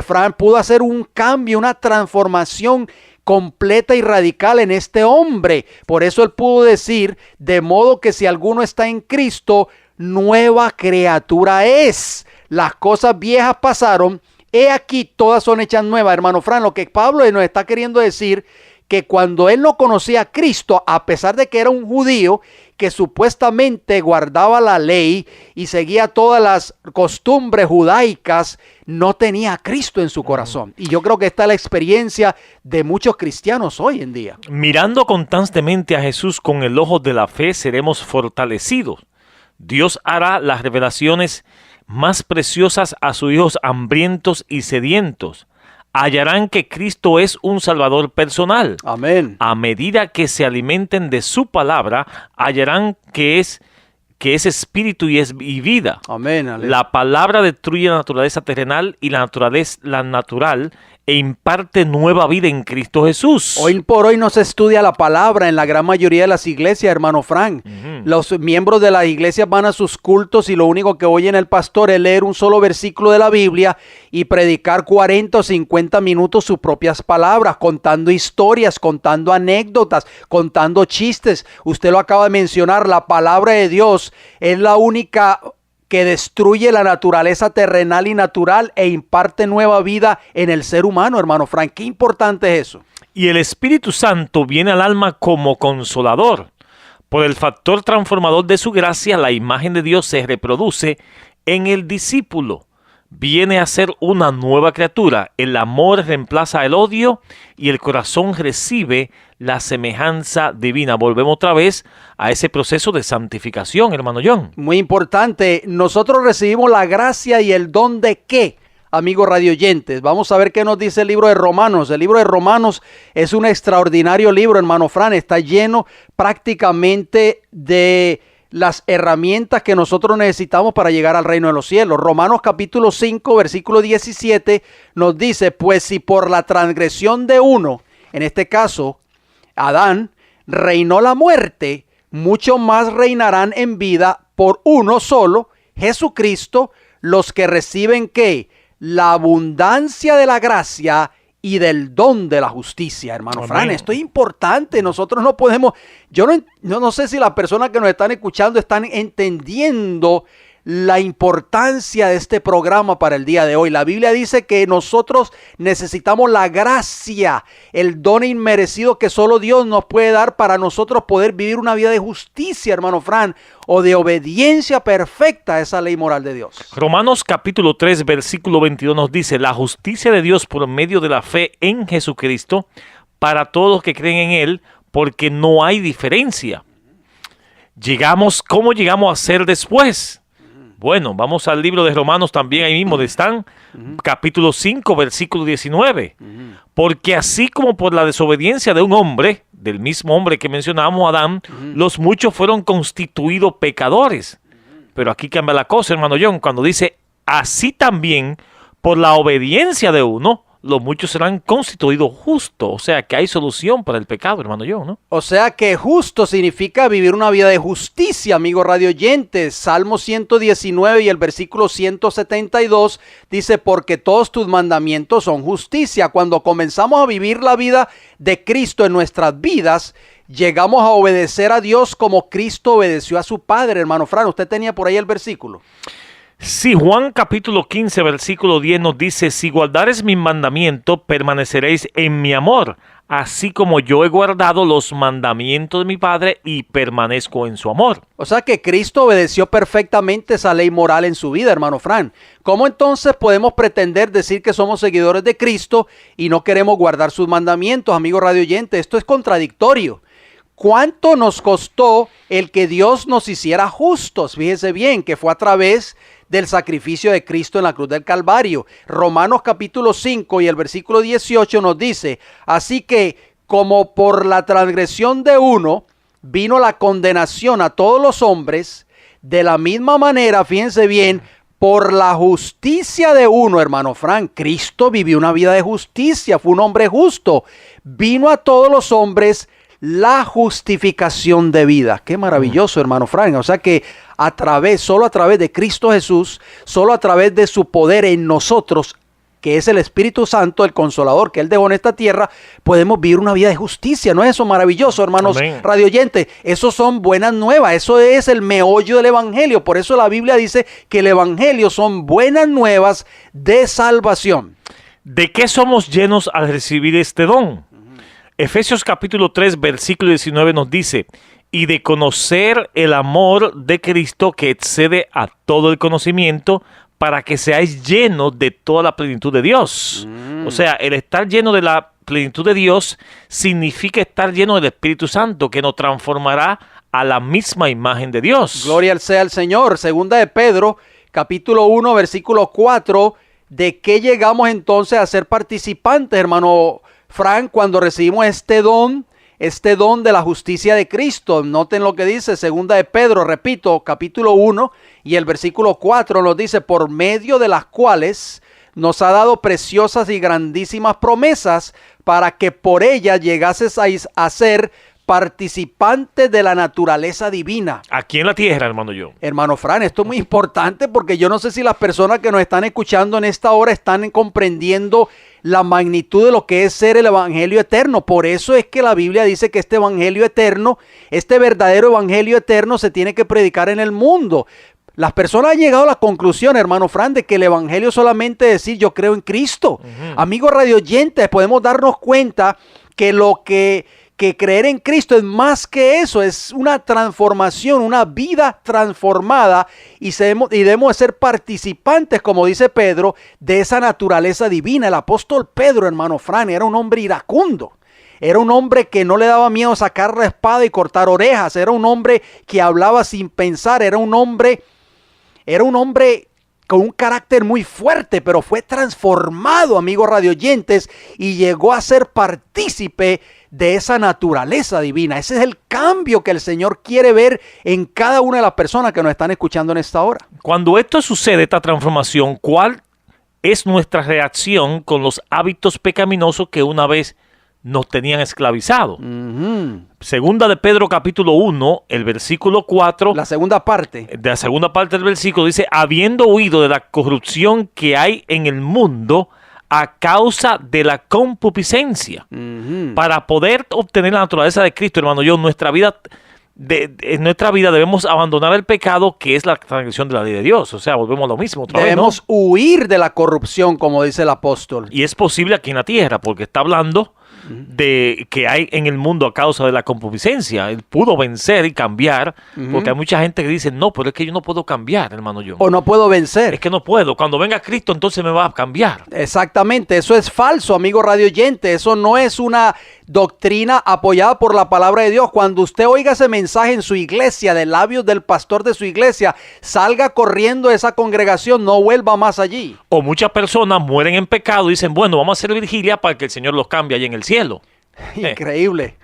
Fran, pudo hacer un cambio, una transformación completa y radical en este hombre. Por eso él pudo decir, de modo que si alguno está en Cristo, nueva criatura es. Las cosas viejas pasaron, he aquí todas son hechas nuevas. Hermano Fran, lo que Pablo nos está queriendo decir, que cuando él no conocía a Cristo, a pesar de que era un judío que supuestamente guardaba la ley y seguía todas las costumbres judaicas, no tenía a Cristo en su corazón. Y yo creo que esta es la experiencia de muchos cristianos hoy en día. Mirando constantemente a Jesús con el ojo de la fe, seremos fortalecidos. Dios hará las revelaciones más preciosas a sus hijos hambrientos y sedientos. Hallarán que Cristo es un Salvador personal. Amén. A medida que se alimenten de su palabra, hallarán que es espíritu y vida. Amén. La palabra destruye la naturaleza terrenal y la naturaleza natural e imparte nueva vida en Cristo Jesús. Hoy por hoy no se estudia la palabra en la gran mayoría de las iglesias, hermano Frank. Los miembros de las iglesias van a sus cultos y lo único que oyen el pastor es leer un solo versículo de la Biblia y predicar 40 o 50 minutos sus propias palabras, contando historias, contando anécdotas, contando chistes. Usted lo acaba de mencionar, la palabra de Dios es la única que destruye la naturaleza terrenal y natural e imparte nueva vida en el ser humano, hermano Frank. Qué importante es eso. Y el Espíritu Santo viene al alma como consolador. Por el factor transformador de su gracia, la imagen de Dios se reproduce en el discípulo. Viene a ser una nueva criatura. El amor reemplaza el odio y el corazón recibe la semejanza divina. Volvemos otra vez a ese proceso de santificación, hermano John. Muy importante. Nosotros recibimos la gracia y el don de ¿qué? Amigos radioyentes, vamos a ver qué nos dice el libro de Romanos. El libro de Romanos es un extraordinario libro, hermano Fran. Está lleno prácticamente de las herramientas que nosotros necesitamos para llegar al reino de los cielos. Romanos capítulo 5, versículo 17 nos dice, pues si por la transgresión de uno, en este caso Adán, reinó la muerte, mucho más reinarán en vida por uno solo, Jesucristo, los que reciben ¿qué? La abundancia de la gracia y del don de la justicia, hermano Fran. Esto es importante. Nosotros no podemos, yo no sé si las personas que nos están escuchando están entendiendo la importancia de este programa para el día de hoy. La Biblia dice que nosotros necesitamos la gracia, el don inmerecido que solo Dios nos puede dar para nosotros poder vivir una vida de justicia, hermano Fran, o de obediencia perfecta a esa ley moral de Dios. Romanos capítulo 3, versículo 22 nos dice, la justicia de Dios por medio de la fe en Jesucristo para todos los que creen en Él, porque no hay diferencia. ¿Cómo llegamos a ser después? Bueno, vamos al libro de Romanos también, ahí mismo están, capítulo 5, versículo 19. Porque así como por la desobediencia de un hombre, del mismo hombre que mencionábamos, Adán, los muchos fueron constituidos pecadores. Pero aquí cambia la cosa, hermano John, cuando dice, así también por la obediencia de uno, los muchos serán constituidos justos. O sea, que hay solución para el pecado, hermano John, ¿no? O sea que justo significa vivir una vida de justicia, amigo radio oyentes. Salmo 119 y el versículo 172 dice, porque todos tus mandamientos son justicia. Cuando comenzamos a vivir la vida de Cristo en nuestras vidas, llegamos a obedecer a Dios como Cristo obedeció a su Padre, hermano Fran. ¿Usted tenía por ahí el versículo? Sí, Juan capítulo 15, versículo 10 nos dice, si guardares mis mandamientos, permaneceréis en mi amor, así como yo he guardado los mandamientos de mi Padre y permanezco en su amor. O sea que Cristo obedeció perfectamente esa ley moral en su vida, hermano Fran. ¿Cómo entonces podemos pretender decir que somos seguidores de Cristo y no queremos guardar sus mandamientos, amigo radio oyente? Esto es contradictorio. ¿Cuánto nos costó el que Dios nos hiciera justos? Fíjese bien que fue a través del sacrificio de Cristo en la cruz del Calvario. Romanos capítulo 5 y el versículo 18 nos dice, así que como por la transgresión de uno vino la condenación a todos los hombres, de la misma manera, fíjense bien, por la justicia de uno, hermano Frank, Cristo vivió una vida de justicia, fue un hombre justo, vino a todos los hombres la justificación de vida. Qué maravilloso, hermano Frank. O sea que solo a través de Cristo Jesús, solo a través de su poder en nosotros, que es el Espíritu Santo, el Consolador que Él dejó en esta tierra, podemos vivir una vida de justicia. ¿No es eso maravilloso, hermanos radioyentes? Eso son buenas nuevas. Eso es el meollo del Evangelio. Por eso la Biblia dice que el Evangelio son buenas nuevas de salvación. ¿De qué somos llenos al recibir este don? Efesios capítulo 3, versículo 19 nos dice, y de conocer el amor de Cristo que excede a todo el conocimiento, para que seáis llenos de toda la plenitud de Dios. O sea, el estar lleno de la plenitud de Dios significa estar lleno del Espíritu Santo, que nos transformará a la misma imagen de Dios. Gloria sea al Señor. Segunda de Pedro, capítulo 1, versículo 4, ¿de qué llegamos entonces a ser participantes, hermano Frank, cuando recibimos este don de la justicia de Cristo? Noten lo que dice segunda de Pedro, repito, capítulo 1 y el versículo 4 nos dice, por medio de las cuales nos ha dado preciosas y grandísimas promesas para que por ellas llegases a ser participantes de la naturaleza divina. Aquí en la tierra, hermano yo. Hermano Fran, esto es muy importante porque yo no sé si las personas que nos están escuchando en esta hora están comprendiendo la magnitud de lo que es ser el evangelio eterno. Por eso es que la Biblia dice que este evangelio eterno, este verdadero evangelio eterno se tiene que predicar en el mundo. Las personas han llegado a la conclusión, hermano Fran, de que el evangelio solamente es decir yo creo en Cristo. Amigos radioyentes, podemos darnos cuenta que que creer en Cristo es más que eso, es una transformación, una vida transformada y debemos de ser participantes, como dice Pedro, de esa naturaleza divina. El apóstol Pedro, hermano Fran, era un hombre iracundo. Era un hombre que no le daba miedo sacar la espada y cortar orejas. Era un hombre que hablaba sin pensar. Era un hombre con un carácter muy fuerte, pero fue transformado, amigos radioyentes, y llegó a ser partícipe de esa naturaleza divina. Ese es el cambio que el Señor quiere ver en cada una de las personas que nos están escuchando en esta hora. Cuando esto sucede, esta transformación, ¿cuál es nuestra reacción con los hábitos pecaminosos que una vez nos tenían esclavizado? Segunda de Pedro capítulo 1, el versículo 4. La segunda parte. De la segunda parte del versículo dice, habiendo huido de la corrupción que hay en el mundo a causa de la concupiscencia, para poder obtener la naturaleza de Cristo, hermano, en nuestra vida debemos abandonar el pecado, que es la transgresión de la ley de Dios. O sea, volvemos a lo mismo otra vez, ¿no? Debemos huir de la corrupción, como dice el apóstol. Y es posible aquí en la tierra, porque está hablando de que hay en el mundo a causa de la concupiscencia. Él pudo vencer y cambiar, porque hay mucha gente que dice, no, pero es que yo no puedo cambiar, hermano John. O no puedo vencer. Es que no puedo. Cuando venga Cristo, entonces me va a cambiar. Exactamente. Eso es falso, amigo radio oyente. Eso no es una doctrina apoyada por la palabra de Dios. Cuando usted oiga ese mensaje en su iglesia, de labios del pastor de su iglesia, salga corriendo de esa congregación, no vuelva más allí. O muchas personas mueren en pecado y dicen, bueno, vamos a hacer vigilia para que el Señor los cambie allí en el cielo. Increíble.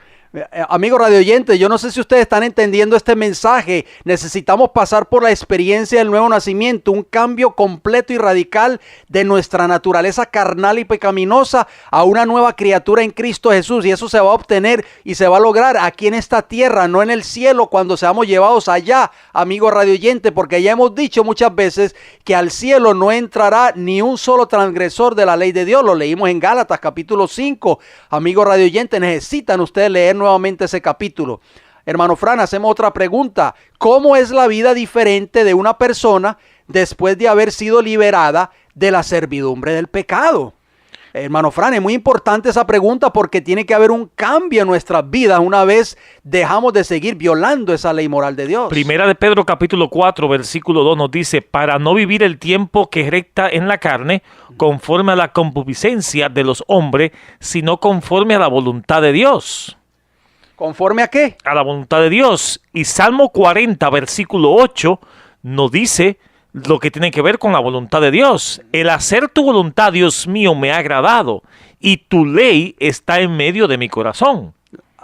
Amigo radio oyente, yo no sé si ustedes están entendiendo este mensaje. Necesitamos pasar por la experiencia del nuevo nacimiento, un cambio completo y radical de nuestra naturaleza carnal y pecaminosa a una nueva criatura en Cristo Jesús. Y eso se va a obtener y se va a lograr aquí en esta tierra, no en el cielo cuando seamos llevados allá, amigo radio oyente, porque ya hemos dicho muchas veces que al cielo no entrará ni un solo transgresor de la ley de Dios. Lo leímos en Gálatas capítulo 5. Amigo radio oyente, necesitan ustedes leer nuevamente ese capítulo. Hermano Fran, hacemos otra pregunta. ¿Cómo es la vida diferente de una persona después de haber sido liberada de la servidumbre del pecado? Hermano Fran, es muy importante esa pregunta porque tiene que haber un cambio en nuestras vidas una vez dejamos de seguir violando esa ley moral de Dios. Primera de Pedro capítulo 4 versículo 2 nos dice: para no vivir el tiempo que recta en la carne, conforme a la concupiscencia de los hombres, sino conforme a la voluntad de Dios. ¿Conforme a qué? A la voluntad de Dios. Y Salmo 40 versículo 8 nos dice lo que tiene que ver con la voluntad de Dios. El hacer tu voluntad, Dios mío, me ha agradado, y tu ley está en medio de mi corazón.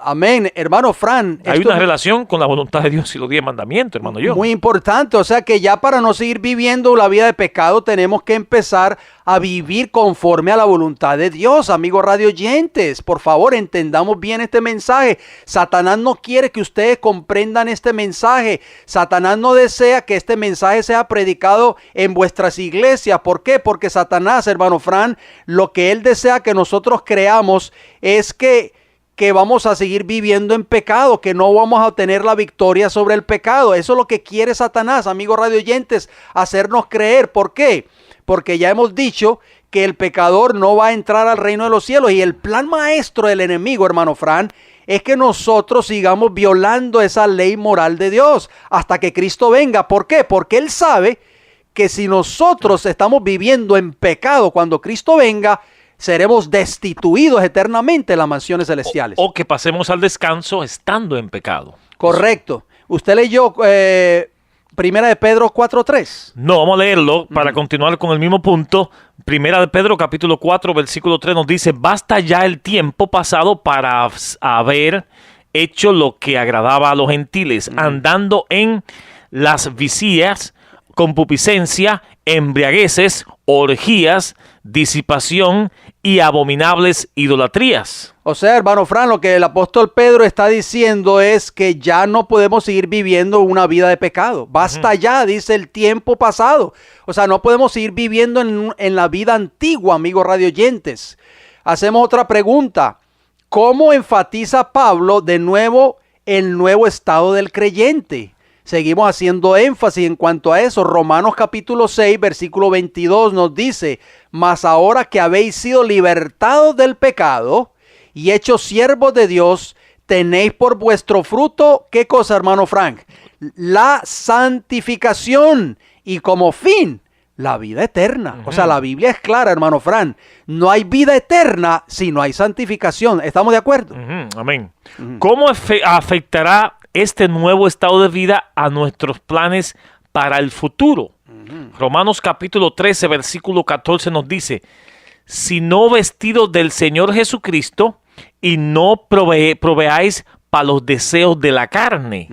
Amén, hermano Fran. Hay una relación con la voluntad de Dios y los 10 mandamientos, hermano yo. Muy importante, o sea que ya para no seguir viviendo la vida de pecado tenemos que empezar a vivir conforme a la voluntad de Dios, amigos radio oyentes. Por favor, entendamos bien este mensaje. Satanás no quiere que ustedes comprendan este mensaje. Satanás no desea que este mensaje sea predicado en vuestras iglesias. ¿Por qué? Porque Satanás, hermano Fran, lo que él desea que nosotros creamos es que vamos a seguir viviendo en pecado, que no vamos a obtener la victoria sobre el pecado. Eso es lo que quiere Satanás, amigos radio oyentes, hacernos creer. ¿Por qué? Porque ya hemos dicho que el pecador no va a entrar al reino de los cielos, y el plan maestro del enemigo, hermano Fran, es que nosotros sigamos violando esa ley moral de Dios hasta que Cristo venga. ¿Por qué? Porque él sabe que si nosotros estamos viviendo en pecado cuando Cristo venga, seremos destituidos eternamente de las mansiones celestiales. O que pasemos al descanso estando en pecado. Correcto. Usted leyó Primera de Pedro 4:3. No, vamos a leerlo para continuar con el mismo punto. Primera de Pedro capítulo 4 versículo 3 nos dice: basta ya el tiempo pasado para haber hecho lo que agradaba a los gentiles, andando en las vicías, concupiscencia, embriagueces, orgías, disipación y abominables idolatrías. O sea, hermano Fran, lo que el apóstol Pedro está diciendo es que ya no podemos seguir viviendo una vida de pecado. Basta ya, dice, el tiempo pasado. O sea, no podemos seguir viviendo en la vida antigua, amigos radioyentes. Hacemos otra pregunta. ¿Cómo enfatiza Pablo de nuevo el nuevo estado del creyente? Seguimos haciendo énfasis en cuanto a eso. Romanos capítulo 6, versículo 22 nos dice: mas ahora que habéis sido libertados del pecado y hechos siervos de Dios, tenéis por vuestro fruto, ¿qué cosa, hermano Frank? La santificación, y como fin, la vida eterna. O sea, la Biblia es clara, hermano Fran. No hay vida eterna si no hay santificación. ¿Estamos de acuerdo? Amén. ¿Cómo afectará este nuevo estado de vida a nuestros planes para el futuro? Romanos capítulo 13, versículo 14 nos dice: sino vestidos del Señor Jesucristo, y no proveáis para los deseos de la carne.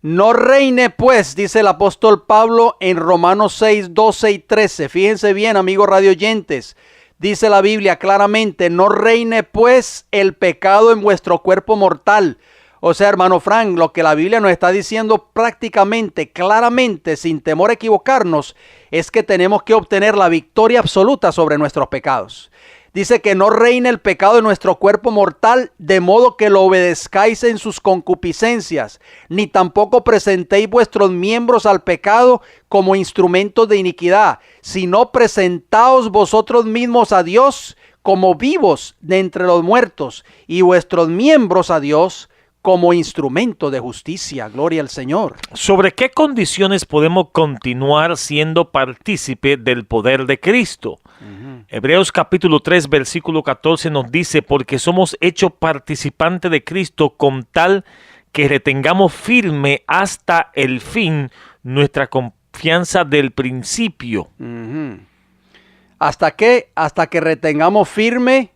No reine pues, dice el apóstol Pablo en Romanos 6, 12 y 13. Fíjense bien, amigos radioyentes. Dice la Biblia claramente: no reine pues el pecado en vuestro cuerpo mortal. O sea, hermano Frank, lo que la Biblia nos está diciendo prácticamente, claramente, sin temor a equivocarnos, es que tenemos que obtener la victoria absoluta sobre nuestros pecados. Dice que no reine el pecado en nuestro cuerpo mortal, de modo que lo obedezcáis en sus concupiscencias, ni tampoco presentéis vuestros miembros al pecado como instrumentos de iniquidad, sino presentaos vosotros mismos a Dios como vivos de entre los muertos, y vuestros miembros a Dios como instrumento de justicia. Gloria al Señor. ¿Sobre qué condiciones podemos continuar siendo partícipe del poder de Cristo? Hebreos capítulo 3 versículo 14 nos dice: porque somos hechos participantes de Cristo con tal que retengamos firme hasta el fin nuestra confianza del principio. ¿Hasta qué? Hasta que retengamos firme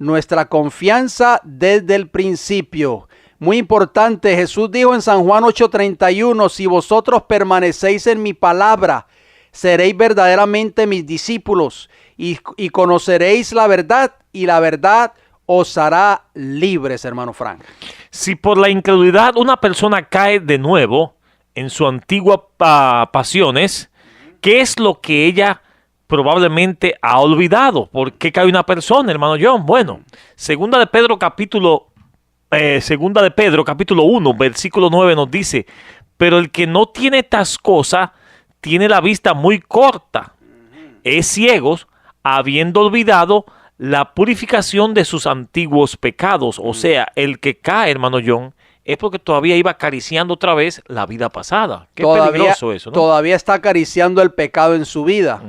nuestra confianza desde el principio. Muy importante, Jesús dijo en San Juan 8:31, si vosotros permanecéis en mi palabra, seréis verdaderamente mis discípulos y conoceréis la verdad y la verdad os hará libres, hermano Frank. Si por la incredulidad una persona cae de nuevo en su antigua pasiones, ¿qué es lo que ella probablemente ha olvidado? ¿Por qué cae una persona, hermano John? Bueno, Segunda de Pedro capítulo 1, versículo 9 nos dice, pero el que no tiene estas cosas tiene la vista muy corta, es ciego, habiendo olvidado la purificación de sus antiguos pecados. O sea, el que cae, hermano John, es porque todavía iba acariciando otra vez la vida pasada. Qué peligroso eso, ¿no? Todavía está acariciando el pecado en su vida.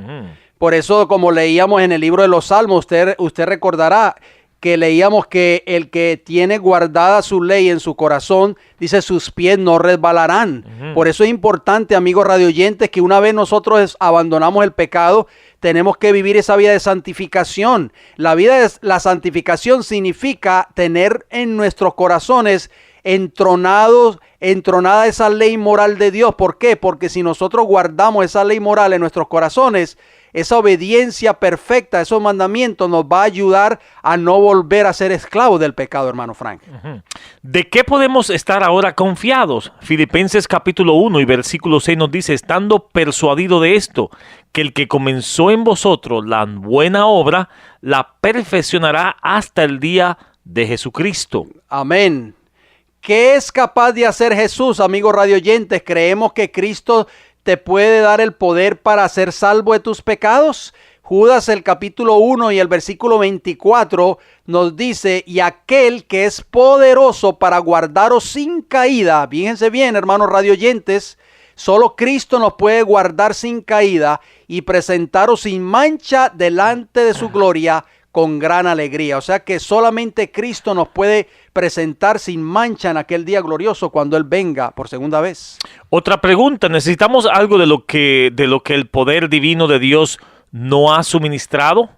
Por eso, como leíamos en el libro de los Salmos, usted recordará que leíamos que el que tiene guardada su ley en su corazón, dice, sus pies no resbalarán. Por eso es importante, amigos radioyentes, que una vez nosotros abandonamos el pecado, tenemos que vivir esa vida de santificación. La santificación significa tener en nuestros corazones entronada esa ley moral de Dios. ¿Por qué? Porque si nosotros guardamos esa ley moral en nuestros corazones, esa obediencia perfecta, esos mandamientos nos va a ayudar a no volver a ser esclavos del pecado, hermano Frank. ¿De qué podemos estar ahora confiados? Filipenses capítulo 1 y versículo 6 nos dice, estando persuadido de esto, que el que comenzó en vosotros la buena obra, la perfeccionará hasta el día de Jesucristo. Amén. ¿Qué es capaz de hacer Jesús, amigos radioyentes? ¿Creemos que Cristo te puede dar el poder para ser salvo de tus pecados? Judas, el capítulo 1 y el versículo 24 nos dice, y aquel que es poderoso para guardaros sin caída, fíjense bien, hermanos radioyentes, solo Cristo nos puede guardar sin caída y presentaros sin mancha delante de su gloria con gran alegría. O sea que solamente Cristo nos puede presentar sin mancha en aquel día glorioso cuando Él venga por segunda vez. Otra pregunta, ¿necesitamos algo de lo que el poder divino de Dios no ha suministrado?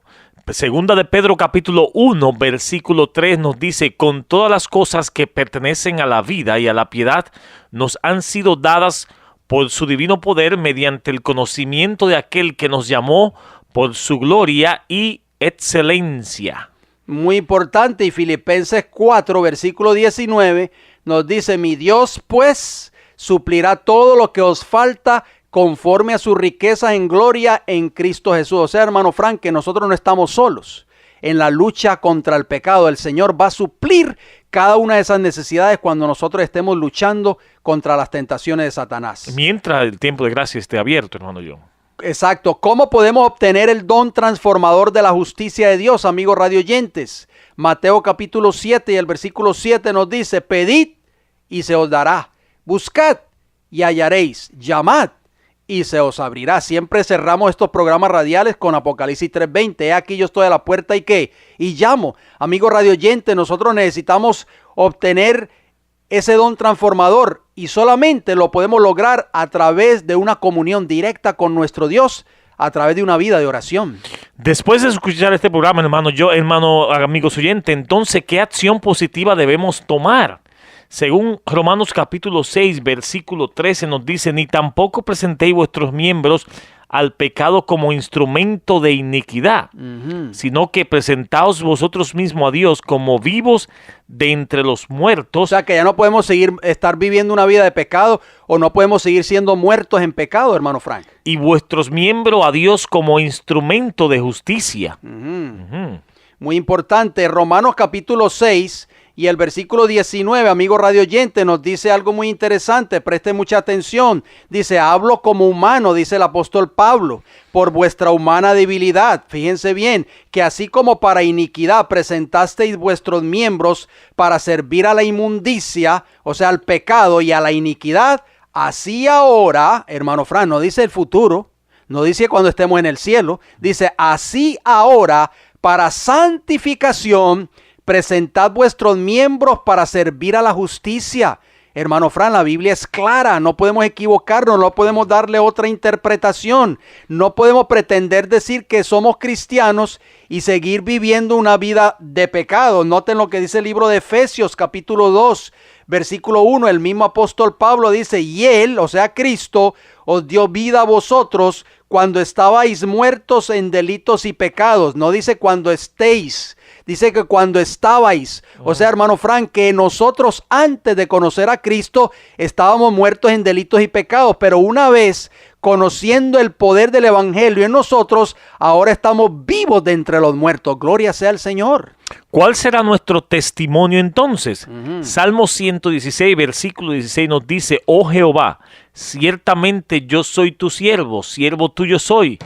Segunda de Pedro capítulo 1 versículo 3 nos dice, con todas las cosas que pertenecen a la vida y a la piedad nos han sido dadas por su divino poder mediante el conocimiento de aquel que nos llamó por su gloria y excelencia. Muy importante, y Filipenses 4 versículo 19 nos dice, mi Dios pues suplirá todo lo que os falta conforme a su riqueza en gloria en Cristo Jesús. O sea, hermano Frank, que nosotros no estamos solos en la lucha contra el pecado. El Señor va a suplir cada una de esas necesidades cuando nosotros estemos luchando contra las tentaciones de Satanás. Mientras el tiempo de gracia esté abierto, hermano John. Exacto. ¿Cómo podemos obtener el don transformador de la justicia de Dios, amigos radioyentes? Mateo capítulo 7 y el versículo 7 nos dice, pedid y se os dará, buscad y hallaréis, llamad y se os abrirá. Siempre cerramos estos programas radiales con Apocalipsis 3:20. He aquí yo estoy a la puerta y ¿qué? Y llamo. Amigos radioyentes, nosotros necesitamos obtener ese don transformador y solamente lo podemos lograr a través de una comunión directa con nuestro Dios, a través de una vida de oración. Después de escuchar este programa, amigos oyentes, entonces, ¿qué acción positiva debemos tomar? Según Romanos capítulo 6, versículo 13 nos dice, ni tampoco presentéis vuestros miembros al pecado como instrumento de iniquidad, sino que presentaos vosotros mismos a Dios como vivos de entre los muertos. O sea que ya no podemos estar viviendo una vida de pecado, o no podemos seguir siendo muertos en pecado, hermano Frank. Y vuestros miembros a Dios como instrumento de justicia. Muy importante, Romanos capítulo 6 y el versículo 19, amigo radio oyente, nos dice algo muy interesante. Preste mucha atención. Dice, hablo como humano, dice el apóstol Pablo, por vuestra humana debilidad. Fíjense bien, que así como para iniquidad presentasteis vuestros miembros para servir a la inmundicia, o sea, al pecado y a la iniquidad, así ahora, hermano Fran, no dice el futuro, no dice cuando estemos en el cielo, dice así ahora para santificación, presentad vuestros miembros para servir a la justicia. Hermano Fran, la Biblia es clara, no podemos equivocarnos, no podemos darle otra interpretación. No podemos pretender decir que somos cristianos y seguir viviendo una vida de pecado. Noten lo que dice el libro de Efesios, capítulo 2, versículo 1. El mismo apóstol Pablo dice, y Él, o sea Cristo, os dio vida a vosotros cuando estabais muertos en delitos y pecados. No dice cuando estéis, dice que cuando estabais. O sea, hermano Frank, que nosotros antes de conocer a Cristo estábamos muertos en delitos y pecados, pero una vez conociendo el poder del evangelio en nosotros, ahora estamos vivos de entre los muertos. Gloria sea al Señor. ¿Cuál será nuestro testimonio entonces? Salmo 116, versículo 16 nos dice, oh Jehová, ciertamente yo soy tu siervo, siervo tuyo soy,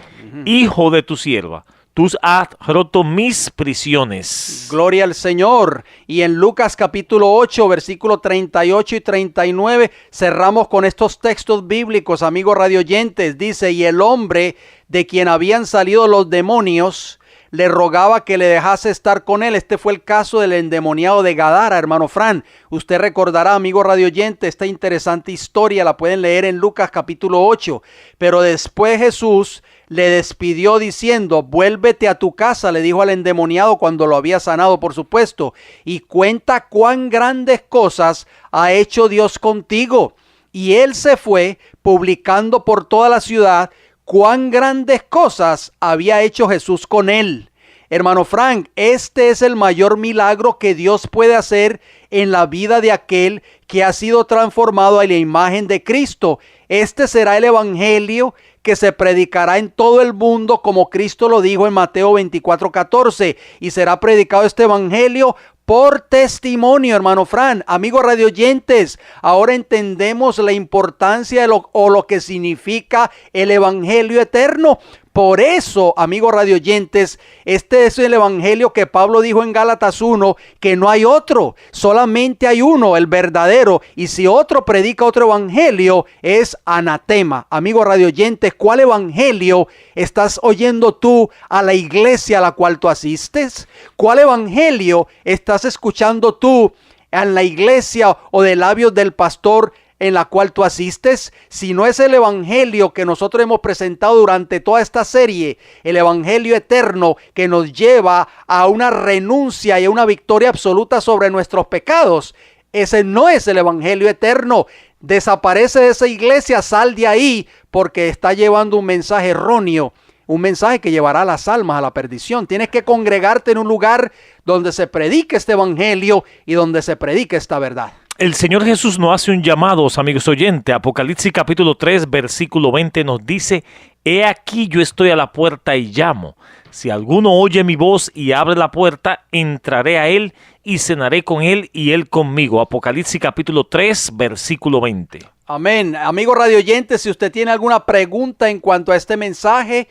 hijo de tu sierva. Tú has roto mis prisiones. Gloria al Señor. Y en Lucas capítulo 8, versículo 38 y 39, cerramos con estos textos bíblicos, amigos radioyentes. Dice, y el hombre de quien habían salido los demonios le rogaba que le dejase estar con él. Este fue el caso del endemoniado de Gadara, hermano Fran. Usted recordará, amigo radioyente, esta interesante historia la pueden leer en Lucas capítulo 8. Pero después Jesús le despidió diciendo, vuélvete a tu casa, le dijo al endemoniado cuando lo había sanado, por supuesto, y cuenta cuán grandes cosas ha hecho Dios contigo. Y él se fue publicando por toda la ciudad cuán grandes cosas había hecho Jesús con él. Hermano Frank, este es el mayor milagro que Dios puede hacer en la vida de aquel que ha sido transformado a la imagen de Cristo. Este será el evangelio que se predicará en todo el mundo, como Cristo lo dijo en Mateo 24:14, y será predicado este evangelio por testimonio, hermano Fran. Amigos radioyentes, ahora entendemos la importancia de lo que significa el evangelio eterno. Por eso, amigos radioyentes, este es el evangelio que Pablo dijo en Gálatas 1, que no hay otro, solamente hay uno, el verdadero, y si otro predica otro evangelio, es anatema. Amigos radioyentes, ¿cuál evangelio estás oyendo tú a la iglesia a la cual tú asistes? ¿Cuál evangelio estás escuchando tú en la iglesia o de labios del pastor en la cual tú asistes? Si no es el evangelio que nosotros hemos presentado durante toda esta serie, el evangelio eterno que nos lleva a una renuncia y a una victoria absoluta sobre nuestros pecados, ese no es el evangelio eterno. Desaparece de esa iglesia, sal de ahí, porque está llevando un mensaje erróneo, un mensaje que llevará a las almas a la perdición. Tienes que congregarte en un lugar donde se predique este evangelio y donde se predique esta verdad. El Señor Jesús nos hace un llamado, amigos oyentes. Apocalipsis capítulo 3, versículo 20 nos dice, he aquí yo estoy a la puerta y llamo. Si alguno oye mi voz y abre la puerta, entraré a él y cenaré con él y él conmigo. Apocalipsis capítulo 3, versículo 20. Amén. Amigo radioyente, si usted tiene alguna pregunta en cuanto a este mensaje,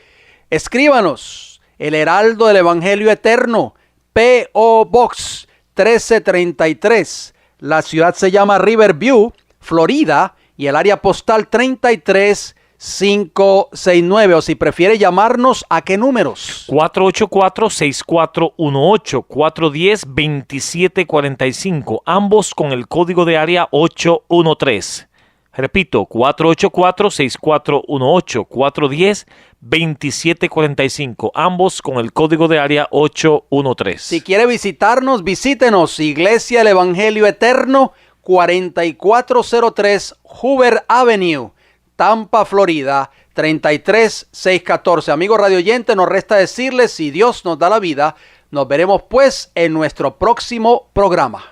escríbanos. El Heraldo del Evangelio Eterno, P.O. Box 1333. La ciudad se llama Riverview, Florida, y el área postal 33569. O si prefiere llamarnos, ¿a qué números? 484-6418, 410-2745, ambos con el código de área 813. Repito, 484-6418, 410-2745, ambos con el código de área 813. Si quiere visitarnos, visítenos. Iglesia El Evangelio Eterno, 4403 Hoover Avenue, Tampa, Florida, 33614. Amigo radio oyente, nos resta decirles, si Dios nos da la vida, nos veremos pues en nuestro próximo programa.